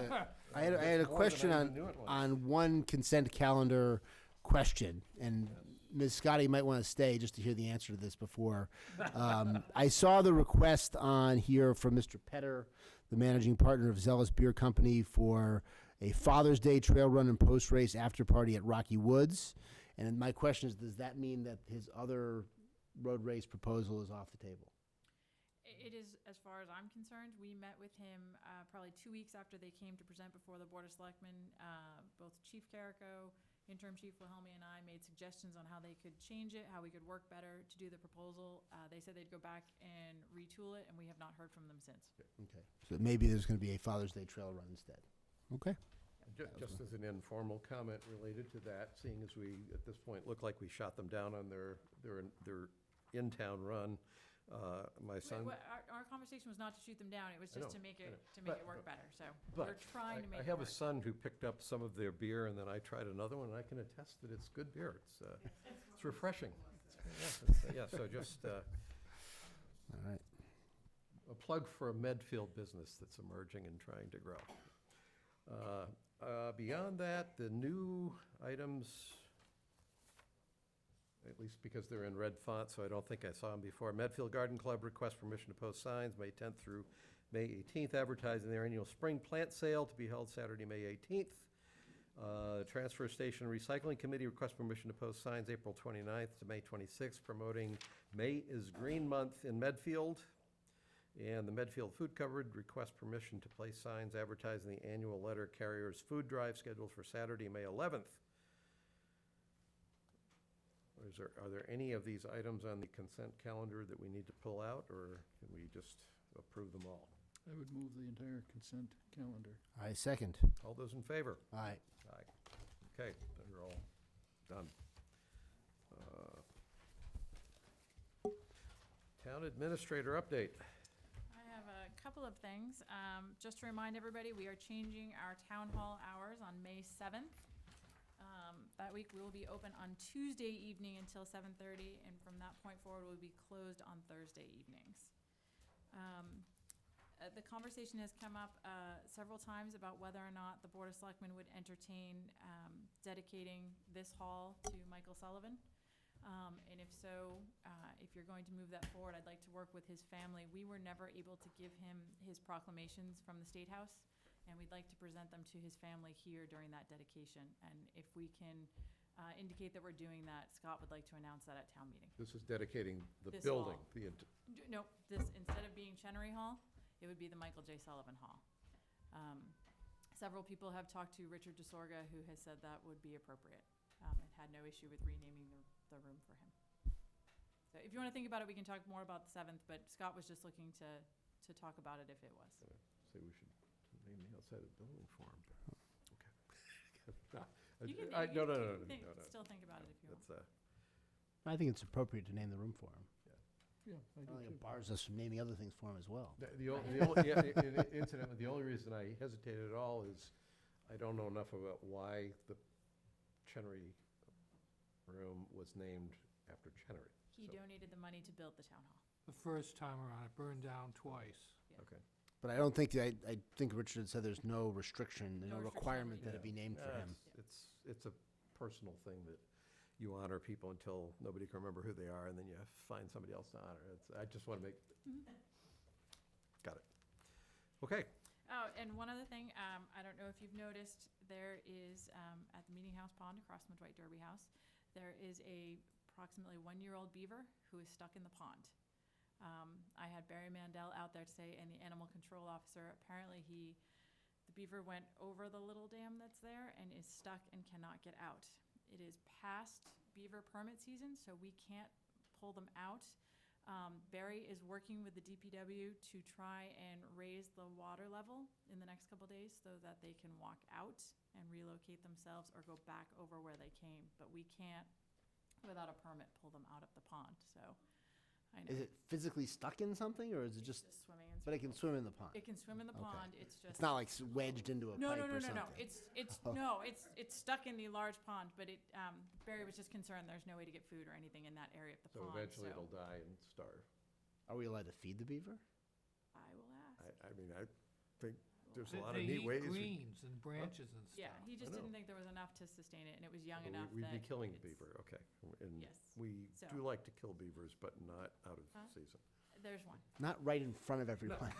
I had a More than question I even knew it was. on one consent calendar question, and Ms. Scotty might want to stay just to hear the answer to this before. I saw the request on here from Mr. Petter, the managing partner of Zealous Beer Company, for a Father's Day trail run and post-race after party at Rocky Woods. And my question is, does that mean that his other road race proposal is off the table? It is, as far as I'm concerned. We met with him probably 2 weeks after they came to present before the Board of Selectmen. Both Chief Carrico, Interim Chief Wilhelmi, and I made suggestions on how they could change it, how we could work better to do the proposal. They said they'd go back and retool it, and we have not heard from them since. Okay. So maybe there's going to be a Father's Day trail run instead. Okay. Just as an informal comment related to that, seeing as we, at this point, look like we shot them down on their in-town run, my son. Our conversation was not to shoot them down. It was I just know, to make I it know. work better. So But we're trying to make I it have a work. son who picked up some of their beer, and then I tried another one, and I can attest that it's good beer. It's refreshing. So just All right. a plug for a Medfield business that's emerging and trying to grow. Beyond that, the new items, at least because they're in red font, so I don't think I saw them before. Medfield Garden Club requests permission to post signs May 10th through May 18th, advertising their annual spring plant sale to be held Saturday, May 18th. Transfer Station Recycling Committee requests permission to post signs April 29th to May 26th, promoting May is Green Month in Medfield. And the Medfield Food Cupboard requests permission to place signs advertising the annual letter carrier's food drive scheduled for Saturday, May 11th. Are there any of these items on the consent calendar that we need to pull out, or can we just approve them all? I would move the entire consent calendar. I second. All those in favor? Aye. Aye. Okay, they're all done. Town administrator update. I have a couple of things. Just to remind everybody, we are changing our town hall hours on May 7th. That week, we will be open on Tuesday evening until 7:30, and from that point forward, we'll be closed on Thursday evenings. The conversation has come up several times about whether or not the Board of Selectmen would entertain dedicating this hall to Michael Sullivan. And if so, if you're going to move that forward, I'd like to work with his family. We were never able to give him his proclamations from the State House, and we'd like to present them to his family here during that dedication. And if we can indicate that we're doing that, Scott would like to announce that at town meeting. This is dedicating the This building. hall. No, this, instead of being Chenery Hall, it would be the Michael J. Sullivan Hall. Several people have talked to Richard DeSorga, who has said that would be appropriate, and had no issue with renaming the room for him. So if you want to think about it, we can talk more about the 7th, but Scott was just looking to talk about it if it was. Say we should name the outside of the building for him. Okay. You can, No. still think about it if you want. That's, I think it's appropriate to name the room for him. Yeah, I I do don't think too. it bars us from naming other things for him as well. Incidentally, the only reason I hesitated at all is I don't know enough about why the Chenery room was named after Chenery. He So, donated the money to build the town hall. The first time around, it burned down twice. okay. But I don't think, I think Richard said there's no restriction, No no restriction requirement on that it be named for him. It's a personal thing that you honor people until nobody can remember who they are, and then you find somebody else to honor. I just want to make, got it. Okay. Oh, and one other thing, I don't know if you've noticed, there is, at the Meeting House Pond across from the Dwight Derby House, there is a approximately 1-year-old beaver who is stuck in the pond. I had Barry Mandel out there today and the animal control officer. Apparently the beaver went over the little dam that's there and is stuck and cannot get out. It is past beaver permit season, so we can't pull them out. Barry is working with the DPW to try and raise the water level in the next couple days so that they can walk out and relocate themselves or go back over where they came. But we can't, without a permit, pull them out of the pond, so I know. Is it physically stuck in something, or is it just, Just swimming and but it can swim in the pond? It can swim in the Okay. pond, it's just. It's not like wedged into a No, pipe no, or no, no, something? no, no, it's stuck in the large pond, but Barry was just concerned there's no way to get food or anything in that area of the So pond, eventually so it'll die and starve. Are we allowed to feed the beaver? I will ask. I mean, I think there's a They- lot of they neat eat ways. greens and branches and stuff. Yeah, he just I know. didn't think there was enough to sustain it, and it was young So enough that. We'd be killing it's- beaver, okay. And Yes. we So- do like to kill beavers, but not out of Huh? season. There's one. Not right in front of everyone.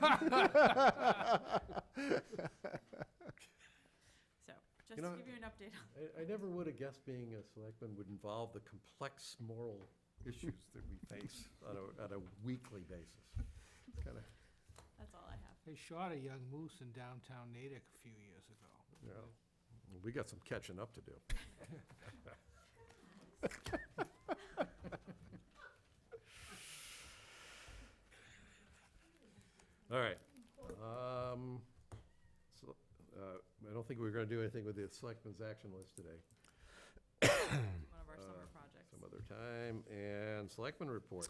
So, just You know, to give you an update on I never would have guessed being a selectman would involve the complex moral issues that we face on a weekly basis. It's kind of, that's all I have. They shot a young moose in downtown Natick a few years ago. you know, we got some catching up to do. All right. So, I don't think we're going to do anything with the selectmen's action list today. One of our summer projects. Some other time. And selectmen report.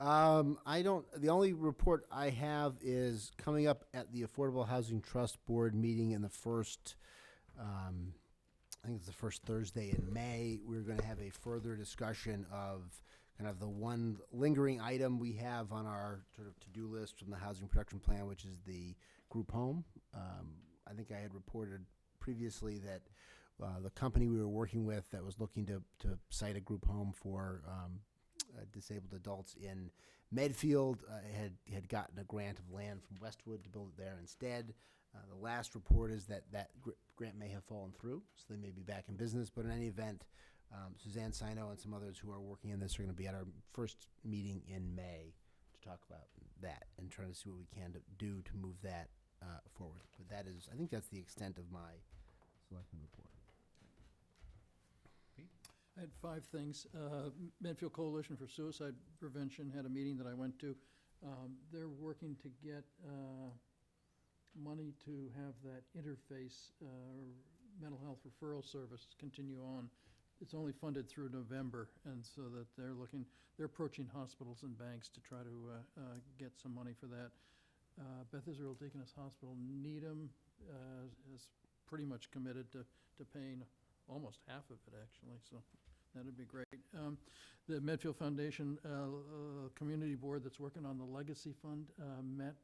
The only report I have is coming up at the Affordable Housing Trust Board meeting in the first, I think it's the first Thursday in May. We're going to have a further discussion of kind of the one lingering item we have on our sort of to-do list from the Housing Production Plan, which is the group home. I think I had reported previously that the company we were working with that was looking to site a group home for disabled adults in Medfield had gotten a grant of land from Westwood to build it there instead. The last report is that grant may have fallen through, so they may be back in business. But in any event, Suzanne Sino and some others who are working in this are going to be at our first meeting in May to talk about that and trying to see what we can do to move that forward. But that is, I think that's the extent of my selectmen report. I had 5 things. Medfield Coalition for Suicide Prevention had a meeting that I went to. They're working to get money to have that interface mental health referral service continue on. It's only funded through November, and so that they're approaching hospitals and banks to try to get some money for that. Beth Israel Deaconess Hospital, Needham, is pretty much committed to paying almost half of it, actually, so that'd be great. The Medfield Foundation Community Board that's working on the Legacy Fund met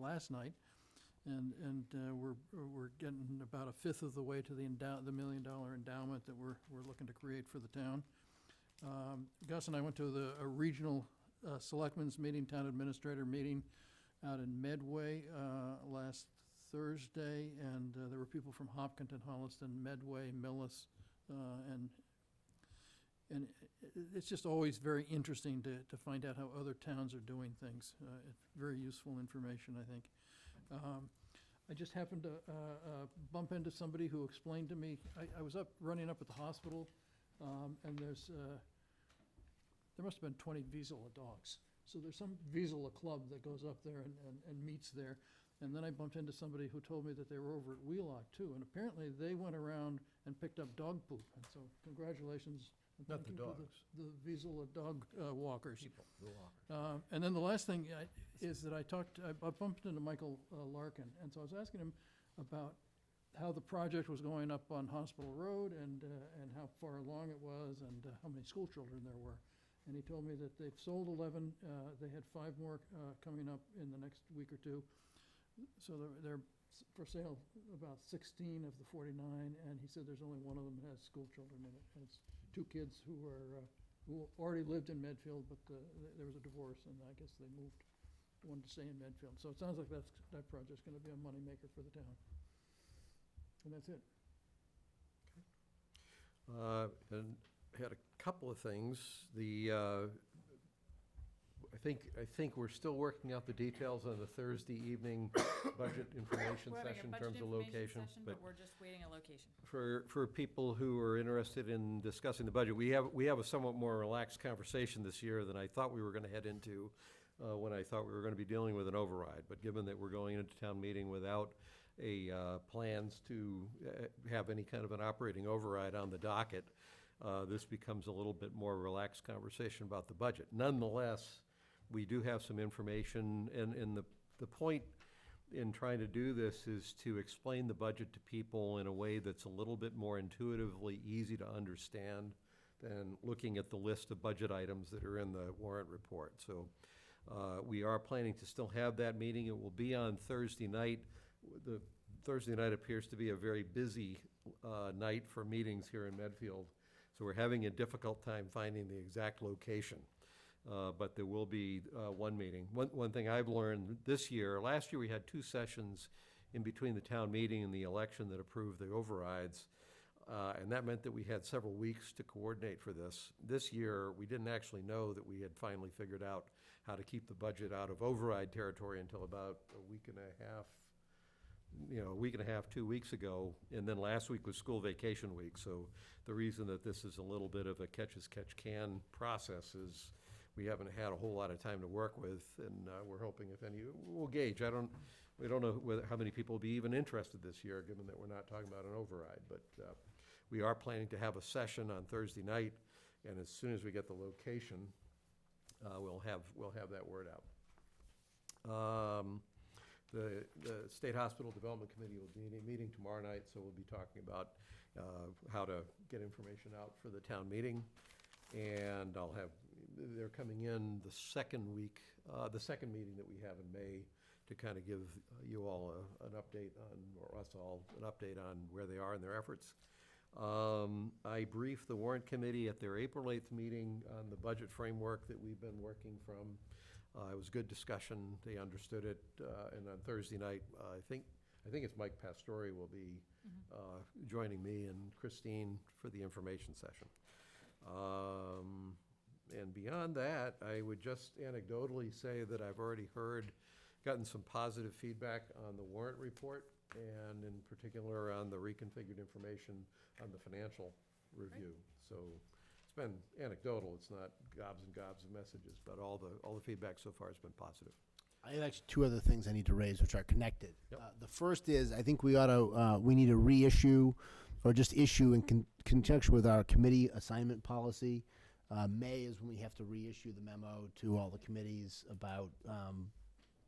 last night, and we're getting about 1/5 of the way to the $1 million endowment that we're looking to create for the town. Gus and I went to a regional selectmen's meeting, town administrator meeting out in Medway last Thursday, and there were people from Hopkinton, Holliston, Medway, Millis, and it's just always very interesting to find out how other towns are doing things. It's very useful information, I think. I just happened to bump into somebody who explained to me, I was running up at the hospital, and there must have been 20 Vizsla dogs. So there's some Vizsla club that goes up there and meets there. And then I bumped into somebody who told me that they were over at Wheelock too, and apparently they went around and picked up dog poop. And so congratulations. and Not thank the you for dogs. The Vizsla dog walkers. People, the walkers. And then the last thing is that I bumped into Michael Larkin, and so I was asking him about how the project was going up on Hospital Road and how far along it was and how many school children there were. And he told me that they've sold 11, they had 5 more coming up in the next week or two. So they're for sale about 16 of the 49, and he said there's only one of them that has school children in it. And it's 2 kids who already lived in Medfield, but there was a divorce, and I guess they wanted to stay in Medfield. So it sounds like that project's gonna be a moneymaker for the town. And that's it. And had a couple of things. I think we're still working out the details on the Thursday evening budget information We're having session a in terms budget of information location. session, but we're just waiting a location. For people who are interested in discussing the budget, we have a somewhat more relaxed conversation this year than I thought we were gonna head into when I thought we were gonna be dealing with an override. But given that we're going into town meeting without plans to have any kind of an operating override on the docket, this becomes a little bit more relaxed conversation about the budget. Nonetheless, we do have some information, and the point in trying to do this is to explain the budget to people in a way that's a little bit more intuitively easy to understand than looking at the list of budget items that are in the warrant report. So we are planning to still have that meeting. It will be on Thursday night. The Thursday night appears to be a very busy night for meetings here in Medfield, so we're having a difficult time finding the exact location. But there will be one meeting. One thing I've learned this year, last year we had 2 sessions in between the town meeting and the election that approved the overrides, and that meant that we had several weeks to coordinate for this. This year, we didn't actually know that we had finally figured out how to keep the budget out of override territory until about a week and a half, 2 weeks ago, and then last week was school vacation week. So the reason that this is a little bit of a catch-as-catch-can process is we haven't had a whole lot of time to work with, and we're hoping if any, we'll gauge. We don't know how many people will be even interested this year, given that we're not talking about an override. But we are planning to have a session on Thursday night, and as soon as we get the location, we'll have that word out. The State Hospital Development Committee will be meeting tomorrow night, so we'll be talking about how to get information out for the town meeting. And they're coming in the second week, the second meeting that we have in May, to kind of give you all an update on, or us all, an update on where they are in their efforts. I briefed the warrant committee at their April 8th meeting on the budget framework that we've been working from. It was good discussion. They understood it. And on Thursday night, I think it's Mike Pastore will be joining me and Christine for the information session. And beyond that, I would just anecdotally say that I've already gotten some positive feedback on the warrant report, and in particular on the reconfigured information on the financial review. So been anecdotal, it's not gobs and gobs of messages, but all the feedback so far has been positive. I have actually two other things I need to raise, which are connected. Yep. The first is, I think we need to reissue, or just issue in conjunction with our committee assignment policy. May is when we have to reissue the memo to all the committees about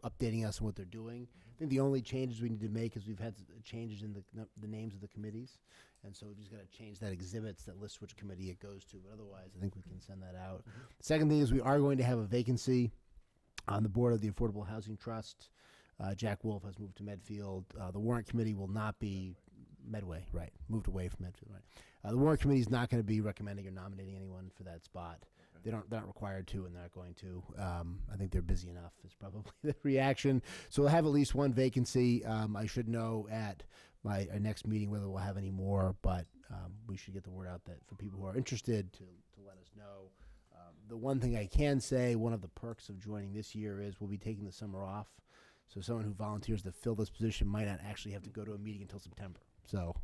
updating us on what they're doing. I think the only changes we need to make is we've had changes in the names of the committees, and so we've just got to change that exhibits that lists which committee it goes to, but otherwise, I think we can send that out. Second thing is we are going to have a vacancy on the board of the Affordable Housing Trust. Jack Wolf has moved to Medfield. The warrant committee will not be Medway, right, moved away from Medfield, right. The warrant committee is not going to be recommending or nominating anyone for that spot. They're not required to, and they're not going to. I think they're busy enough is probably the reaction. So we'll have at least one vacancy. I should know at our next meeting whether we'll have any more, but we should get the word out that for people who are interested to let us know. The one thing I can say, one of the perks of joining this year is we'll be taking the summer off. So someone who volunteers to fill this position might not actually have to go to a meeting until September. So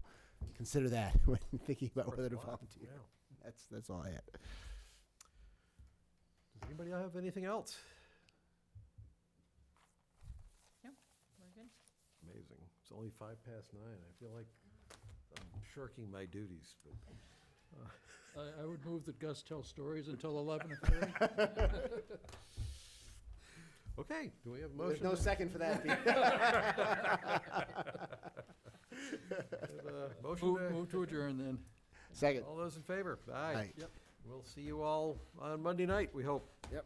consider that when thinking about whether to volunteer. Yeah. That's all I had. Does anybody have anything else? No, we're good. Amazing. It's only 9:05. I feel like I'm shirking my duties, but. I would move that Gus tell stories until 11:30. Okay, do we have a There's motion? no second for that, Pete. Motion Move to adjourn then. Second. All those in favor? Aye. Aye. Yep. We'll see you all on Monday night, we hope. Yep.